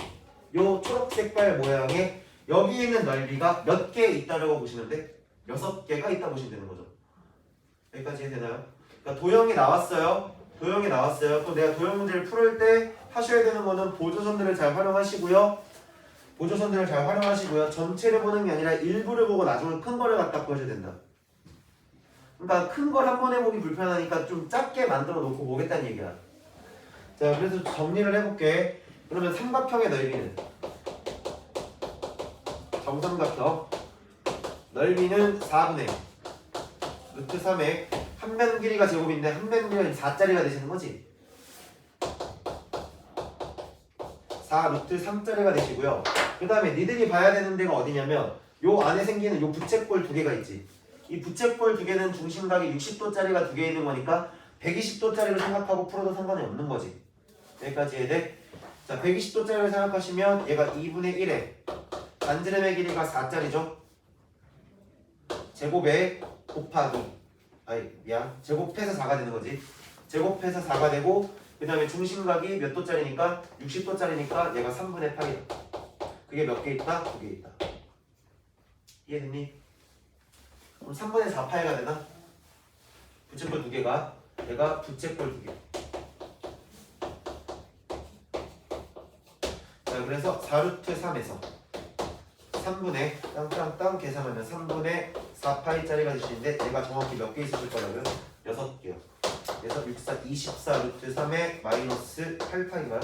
Speaker 1: 요 초록색깔 모양의 여기 있는 넓이가 몇 개 있다라고 보시면 돼? 6개가 있다 보시면 되는 거죠. 여기까지 해되나요? 그러니까 도형이 나왔어요. 그럼 내가 도형 문제를 풀을 때 하셔야 되는 거는 보조선들을 잘 활용하시고요. 전체를 보는 게 아니라 일부를 보고 나중에 큰 거를 갖다 구하셔야 된다. 그러니까 큰 걸 한 번에 보기 불편하니까 좀 작게 만들어 놓고 보겠다는 얘기야. 자, 그래서 정리를 해볼게. 그러면 삼각형의 넓이는 정삼각형 넓이는 4분의 루트 3의 한 변 길이가 제곱인데 한 변 길이가 4짜리가 되시는 거지. 4 루트 3짜리가 되시고요. 그 다음에 니들이 봐야 되는 데가 어디냐면 요 안에 생기는 요 부채꼴 2개가 있지. 이 부채꼴 2개는 중심각이 60도짜리가 2개 있는 거니까 120도짜리로 생각하고 풀어도 상관이 없는 거지. 여기까지 해야 돼. 자, 120도짜리를 생각하시면 얘가 2분의 1에 반지름의 길이가 4짜리죠. 제곱에 곱하기 제곱해서 4가 되는 거지. 제곱해서 4가 되고 그 다음에 중심각이 몇 도짜리니까 60도짜리니까 얘가 3분의 8이다. 그게 몇 개 있다? 2개 있다. 이해됐니? 그럼 3분의 4파이가 되나? 부채꼴 2개가 얘가 부채꼴 2개. 자, 그래서 4루트 3에서 3분의 땅땅땅 계산하면 3분의 4파이짜리가 되시는데 얘가 정확히 몇 개 있으실 거라고요? 6개요. 그래서 24 루트 3의 마이너스 8파이가요?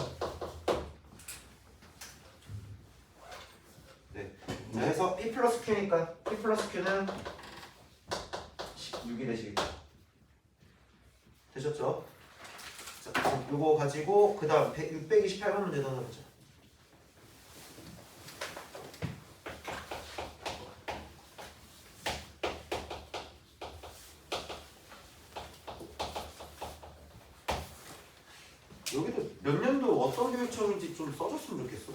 Speaker 1: 네. 자, 해서 P 플러스 Q니까 P 플러스 Q는 16이 되시겠죠. 되셨죠? 자, 이거 가지고 그 다음 628번 문제 넣어보자. 여기도 몇 년도 어떤 교육청인지 좀 써줬으면 좋겠어.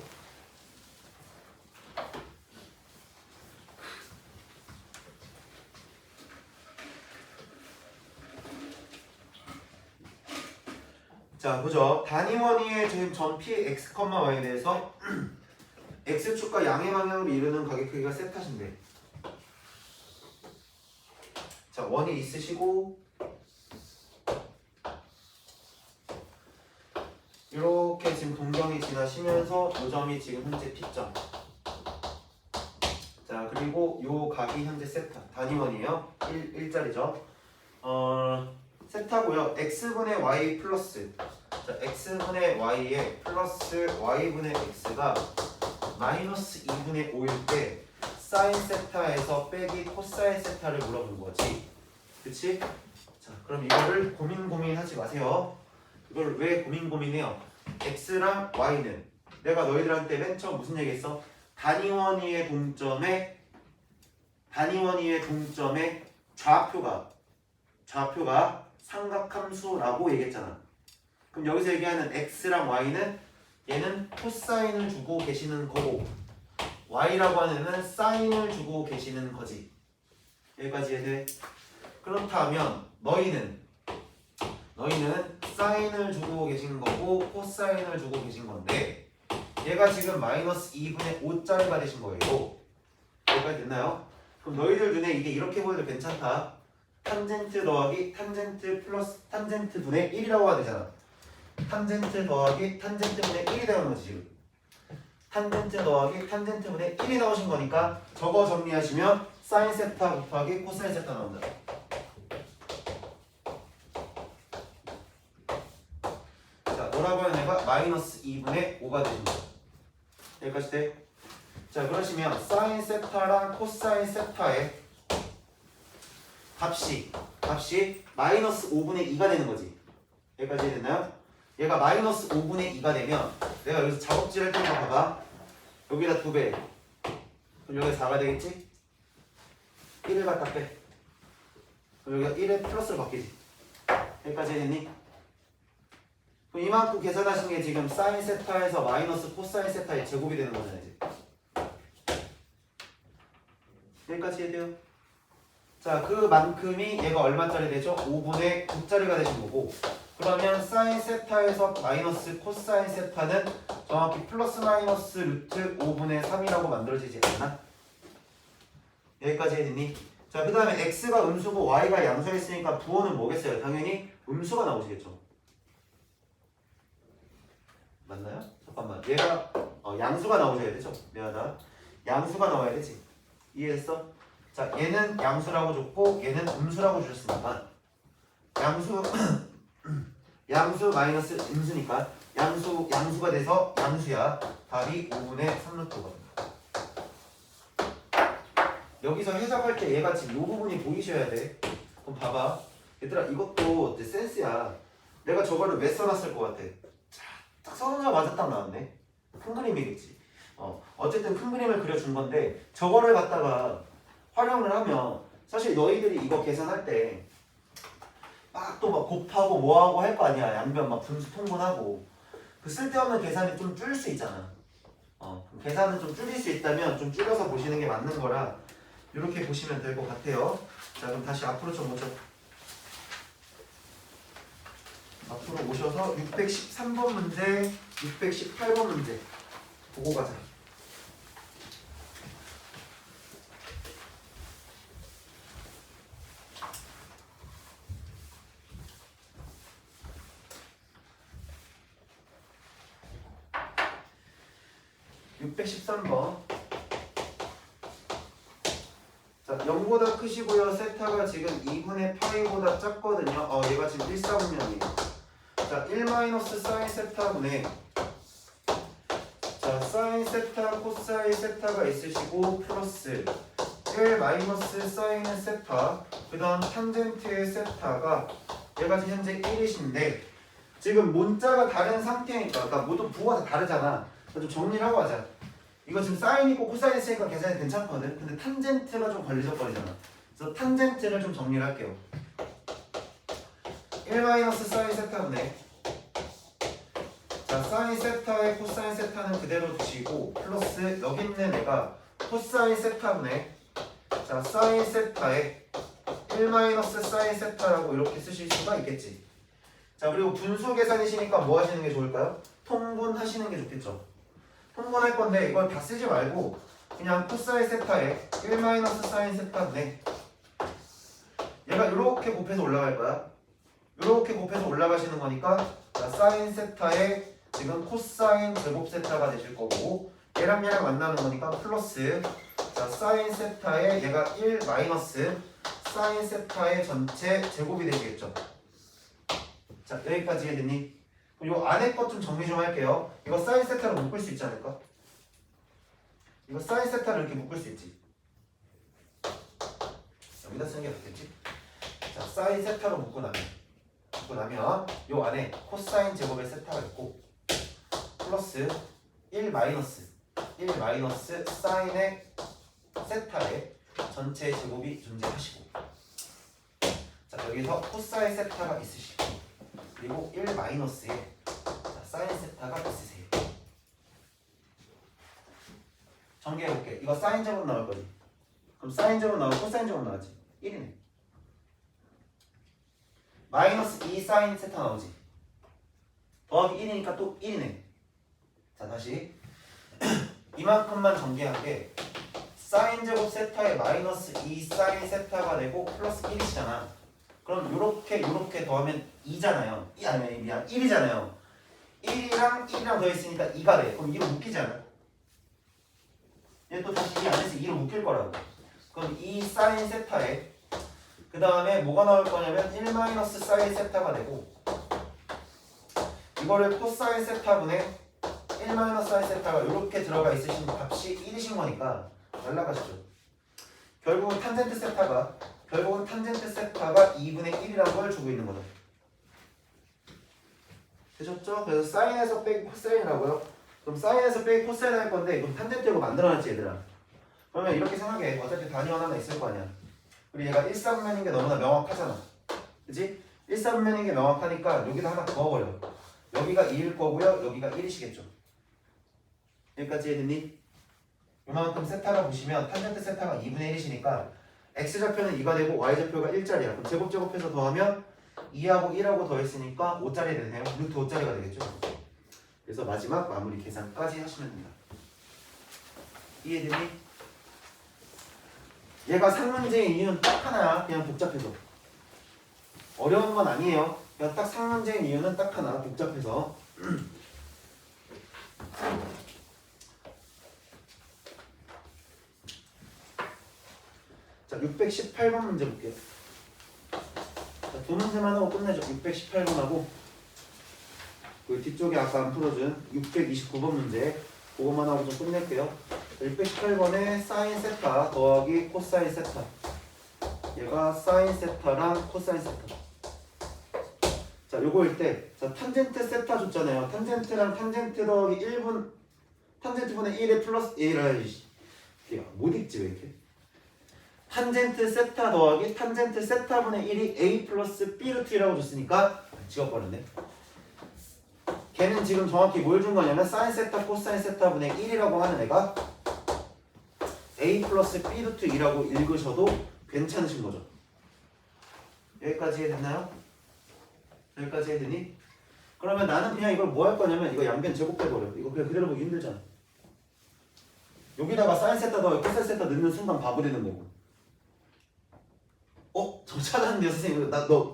Speaker 1: 자, 보죠. 단위원위의 지금 전 P x, y에 대해서 x축과 양의 방향으로 이루는 가격 크기가 세타신데. 자, 원이 있으시고 이렇게 지금 동경이 지나시면서 이 점이 지금 현재 P점. 자, 그리고 요 각이 현재 세타. 단위원이에요. 1짜리죠. 세타고요. x분의 y 플러스 자, x분의 y에 플러스 y분의 x가 마이너스 2분의 5일 때 사인 세타에서 빼기 코사인 세타를 물어보는 거지. 그치? 자, 그럼 이거를 고민하지 마세요. 이걸 왜 고민해요? x랑 y는 내가 너희들한테 맨 처음 무슨 얘기했어? 단위원위의 동점에 좌표가 삼각함수라고 얘기했잖아. 그럼 여기서 얘기하는 x랑 y는 얘는 코사인을 주고 계시는 거고 y라고 하는 애는 사인을 주고 계시는 거지. 여기까지 해야 돼. 그렇다면 너희는 사인을 주고 계신 거고 코사인을 주고 계신 건데 얘가 지금 마이너스 2분의 5짜리가 되신 거예요. 여기까지 됐나요? 그럼 너희들 눈에 이게 이렇게 보여도 괜찮다. 탄젠트 더하기 탄젠트 플러스 탄젠트 분의 1이라고 하야 되잖아. 탄젠트 더하기 탄젠트 분의 1이 되는 거지 지금. 탄젠트 더하기 탄젠트 분의 1이 나오신 거니까 저거 정리하시면 사인 세타 곱하기 코사인 세타 나온다. 자, 뭐라고 하는 애가 마이너스 2분의 5가 되는 거야. 여기까지 돼? 자, 그러시면 사인 세타랑 코사인 세타의 값이 마이너스 5분의 2가 되는 거지. 여기까지 됐나요? 얘가 마이너스 5분의 2가 되면 내가 여기서 작업질 할 테니까 봐봐. 여기다 2배. 그럼 여기 4가 되겠지? 1을 갖다 빼. 그럼 여기가 1에 플러스로 바뀌지. 여기까지 했니? 그럼 이만큼 계산하신 게 지금 사인 세타에서 마이너스 코사인 세타의 제곱이 되는 거잖아요. 이제. 여기까지 해야 돼요. 자, 그만큼이 얘가 얼마짜리 되죠? 5분의 9짜리가 되신 거고, 그러면 사인 세타에서 마이너스 코사인 세타는 정확히 플러스 마이너스 루트 5분의 3이라고 만들어지지 않나? 여기까지 해야겠니? 자, 그 다음에 x가 음수고 y가 양수였으니까 부호는 뭐겠어요? 당연히 음수가 나오시겠죠. 맞나요? 잠깐만, 얘가 양수가 나오셔야 되죠? 미안하다. 양수가 나와야 되지. 이해했어? 자, 얘는 양수라고 줬고 얘는 음수라고 주셨으니까 양수 양수 마이너스 음수니까 양수가 돼서 양수야. 답이 5분의 3루트거든요. 여기서 해석할 때 얘가 지금 이 부분이 보이셔야 돼. 그럼 봐봐. 얘들아, 이것도 센스야. 내가 저거를 왜 써놨을 것 같아? 딱 써놓자마자 딱 나왔네. 큰 그림이겠지. 어쨌든 큰 그림을 그려준 건데 저거를 갖다가 활용을 하면 사실 너희들이 이거 계산할 때 막 또 막 곱하고 뭐하고 할 거 아니야. 양변 막 분수 통분하고 그 쓸데없는 계산이 좀 줄일 수 있잖아. 계산은 좀 줄일 수 있다면 좀 줄여서 보시는 게 맞는 거라 이렇게 보시면 될 것 같아요. 자, 그럼 다시 앞으로 좀 오죠. 앞으로 오셔서 613번 문제, 618번 문제 보고 가자. 613번. 자, 0보다 크시고요. 세타가 지금 2분의 파이보다 작거든요. 얘가 지금 1사분면이에요. 자, 1-사인 세타분의 자, 사인 세타, 코사인 세타가 있으시고 플러스 1-사인 세타 그 다음 탄젠트의 세타가 얘가 지금 현재 1이신데 지금 문자가 다른 상태니까 그러니까 모두 부호가 다 다르잖아. 좀 정리를 하고 하자. 이거 지금 사인 있고 코사인 있으니까 계산이 괜찮거든. 근데 탄젠트가 좀 걸리적거리잖아. 그래서 탄젠트를 좀 정리를 할게요. 1-사인 세타분의 자, 사인 세타의 코사인 세타는 그대로 두시고 플러스 여기 있는 애가 코사인 세타분의 자, 사인 세타의 1-사인 세타라고 이렇게 쓰실 수가 있겠지. 자, 그리고 분수 계산이시니까 뭐 하시는 게 좋을까요? 통분하시는 게 좋겠죠. 통분할 건데 이걸 다 쓰지 말고 그냥 코사인 세타에 1-사인 세타분의 얘가 이렇게 곱해서 올라갈 거야. 이렇게 곱해서 올라가시는 거니까 자, 사인 세타에 지금 코사인 제곱 세타가 되실 거고 얘랑 얘랑 만나는 거니까 플러스 자, 사인 세타에 얘가 1 마이너스 사인 세타의 전체 제곱이 되시겠죠. 자, 여기까지 해야되니? 그럼 요 안에 것 좀 정리 좀 할게요. 이거 사인 세타로 묶을 수 있지 않을까? 이거 사인 세타를 이렇게 묶을 수 있지. 여기다 쓰는 게 낫겠지? 자, 사인 세타로 묶고 나면 요 안에 코사인 제곱의 세타가 있고 플러스 1 마이너스 사인의 세타의 전체 제곱이 존재하시고 자, 여기서 코사인 세타가 있으시고 그리고 1 마이너스에 사인 세타가 있으세요. 정리해볼게. 이거 사인 제곱 나올 거지. 그럼 사인 제곱 나오고 코사인 제곱 나오지. 1이네. 마이너스 2 사인 세타 나오지. 더하기 1이니까 또 1이네. 자, 다시 이만큼만 정리하게 사인 제곱 세타에 마이너스 2 사인 세타가 되고 플러스 1이잖아. 그럼 요렇게 더하면 2잖아요. 미안 1이잖아요. 1이랑 더했으니까 2가 돼. 그럼 2로 묶이지 않아? 얘 또 다시 이 안에서 2로 묶일 거라고. 그럼 2 사인 세타에 그 다음에 뭐가 나올 거냐면 1 사인 세타가 되고 이거를 코사인 세타분의 1 사인 세타가 이렇게 들어가 있으신 값이 1이신 거니까 날라가시죠. 결국은 탄젠트 세타가 2분의 1이라는 걸 주고 있는 거죠. 되셨죠? 그래서 사인에서 빼기 코사인이라고요. 그럼 사인에서 빼기 코사인 할 건데 그럼 탄젠트 이거 만들어놨지 얘들아. 그러면 이렇게 생각해. 어차피 단위 하나 있을 거 아니야. 그리고 얘가 1사분면인 게 너무나 명확하잖아. 그치? 1사분면인 게 명확하니까 여기다 하나 그어버려. 여기가 2일 거고요. 여기가 1이시겠죠. 여기까지 해드니? 이만큼 세타라 보시면 탄젠트 세타가 2분의 1이시니까 x좌표는 2가 되고 y좌표가 1짜리야. 그럼 제곱제곱해서 더하면 2하고 1하고 더했으니까 5짜리 되네요. 루트 5짜리가 되겠죠. 그래서 마지막 마무리 계산까지 하시면 됩니다. 이해되니? 얘가 상문제인 이유는 딱 하나야. 그냥 복잡해서. 어려운 건 아니에요. 그냥 딱 상문제인 이유는 딱 하나. 복잡해서. 자, 618번 문제 볼게요. 자, 두 문제만 하고 끝내죠. 618번하고 그 뒤쪽에 아까 안 풀어준 629번 문제 그것만 하고 좀 끝낼게요. 618번에 사인 세타 더하기 코사인 세타. 얘가 사인 세타랑 코사인 세타. 자, 요거일 때, 자, 탄젠트 세타 줬잖아요. 탄젠트랑 탄젠트 더하기 1분, 탄젠트분의 1에 플러스 1을, 못 읽지, 왜 이렇게? 탄젠트 세타 더하기 탄젠트 세타분의 1이 a 플러스 b 루트 1라고 줬으니까 지워버렸네. 걔는 지금 정확히 뭘 준 거냐면 사인 세타 코사인 세타분의 1이라고 하는 애가 a 플러스 b 루트 2라고 읽으셔도 괜찮으신 거죠. 여기까지 됐나요? 여기까지 해드니? 그러면 나는 그냥 이걸 뭐 할 거냐면 이거 양변 제곱해버려. 이거 그냥 그대로 보기 힘들잖아. 여기다가 사인 세타 더하기 코사인 세타 넣는 순간 바보 되는 거고. 저 찾았는데 선생님 너는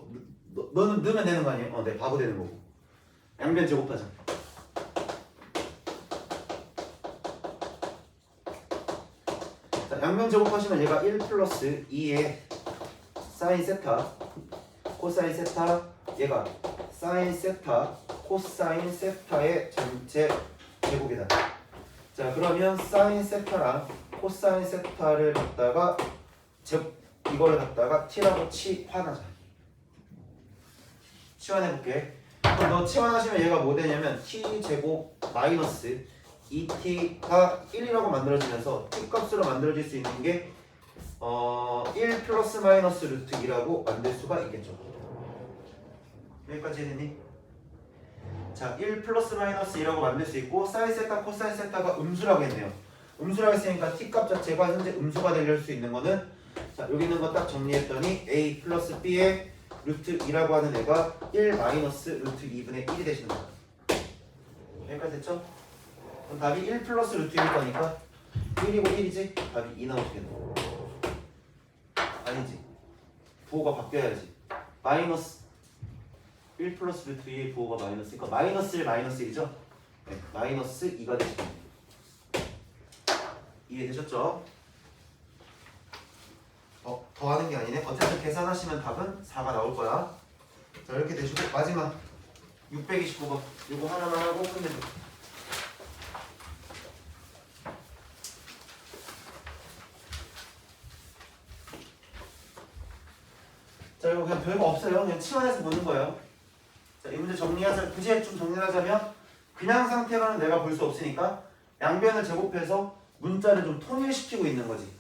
Speaker 1: 넣으면 되는 거 아니에요? 네, 바보 되는 거고. 양변 제곱하자. 자, 양변 제곱하시면 얘가 1 플러스 2의 사인 세타 코사인 세타 얘가 사인 세타 코사인 세타의 전체 제곱이다. 자, 그러면 사인 세타랑 코사인 세타를 갖다가 이거를 갖다가 t라고 치환하자. 치환해볼게. 그럼 너 치환하시면 얘가 뭐 되냐면 t제곱 마이너스 2t가 1이라고 만들어지면서 t 값으로 만들어질 수 있는 게 1 플러스 마이너스 루트 2라고 만들 수가 있겠죠. 여기까지 했니? 자, 1 플러스 마이너스 2라고 만들 수 있고 사인 세타 코사인 세타가 음수라고 했네요. 음수라고 했으니까 t 값 자체가 현재 음수가 될 수 있는 거는 자, 여기 있는 거 딱 정리했더니 a 플러스 b의 루트 2라고 하는 애가 1 마이너스 루트 2분의 1이 되시는 거야. 여기까지 됐죠? 그럼 답이 1 플러스 루트 1일 거니까 1이고 1이지? 답이 2 나오시겠네. 아니지. 부호가 바뀌어야지. 마이너스 1 플러스 루트 2의 부호가 마이너스니까 마이너스 1 마이너스 1이죠? 네, 마이너스 2가 되시겠네. 이해되셨죠? 더하는 게 아니네. 어쨌든 계산하시면 답은 4가 나올 거야. 자, 이렇게 되시고 마지막 629번 이거 하나만 하고 끝내줘. 자, 이거 그냥 별거 없어요. 그냥 치환해서 보는 거예요. 자, 이 문제 정리하자. 굳이 좀 정리를 하자면 그냥 상태로는 내가 볼 수 없으니까 양변을 제곱해서 문자를 좀 통일시키고 있는 거지.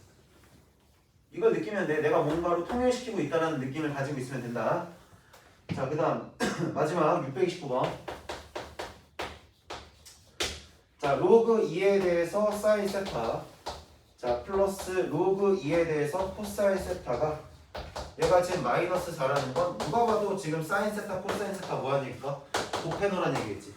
Speaker 1: 이걸 느끼면 돼. 내가 뭔가로 통일시키고 있다는 느낌을 가지고 있으면 된다. 자, 그 다음 마지막 629번. 자, 로그 2에 대해서 사인 세타. 자, 플러스 로그 2에 대해서 코사인 세타가 얘가 지금 마이너스 4라는 건 누가 봐도 지금 사인 세타 코사인 세타 뭐하니까 곱해놓으란 얘기겠지.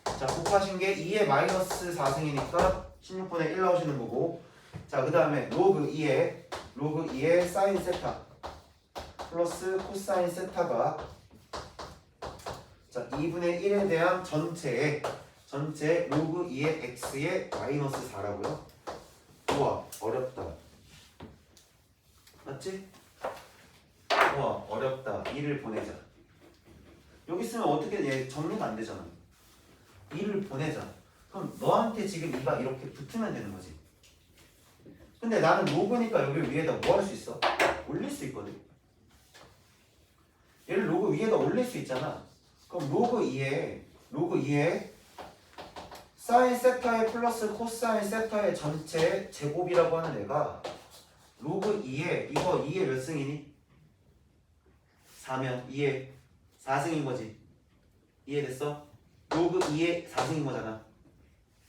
Speaker 1: 자, 곱하신 게 2의 마이너스 4승이니까 16분의 1 나오시는 거고. 자, 그 다음에 로그 2의 사인 세타 플러스 코사인 세타가 자 2분의 1에 대한 전체 로그 2의 x의 마이너스 4라고요. 우와, 어렵다. 맞지? 우와, 어렵다. 2를 보내자. 여기 있으면 어떻게 얘 정리가 안 되잖아. 2를 보내자. 그럼 너한테 지금 2가 이렇게 붙으면 되는 거지. 근데 나는 로그니까 여기 위에다 뭐 할 수 있어? 올릴 수 있거든. 얘를 로그 위에다 올릴 수 있잖아. 그럼 로그 2에 사인 세타의 플러스 코사인 세타의 전체 제곱이라고 하는 애가 로그 2에 이거 2에 몇 승이니? 4면 2에 4승인 거지. 이해됐어? 로그 2에 4승인 거잖아.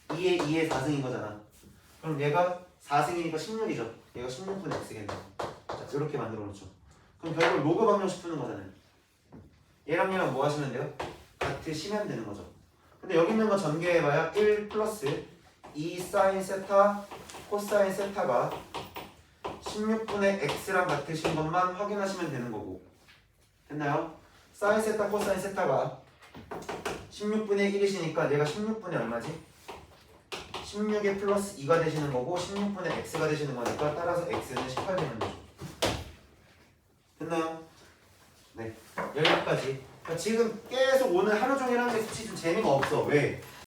Speaker 1: 2에 2에 4승인 거잖아. 그럼 얘가 4승이니까 16이죠. 얘가 16분의 x겠네. 자, 이렇게 만들어 놓죠. 그럼 결국 로그 방정식 푸는 거잖아요. 얘랑 얘랑 뭐 하시면 돼요? 같으시면 되는 거죠. 근데 여기 있는 거 전개해봐야 1 플러스 2 사인 세타 코사인 세타가 16분의 x랑 같으신 것만 확인하시면 되는 거고. 됐나요? 사인 세타 코사인 세타가 16분의 1이시니까 얘가 16분의 얼마지? 16에 플러스 2가 되시는 거고 16분의 x가 되시는 거니까 따라서 x는 18 되는 거죠. 됐나요? 네, 여기까지. 그러니까 지금 계속 오늘 하루 종일 하는 게 솔직히 좀 재미가 없어. 왜?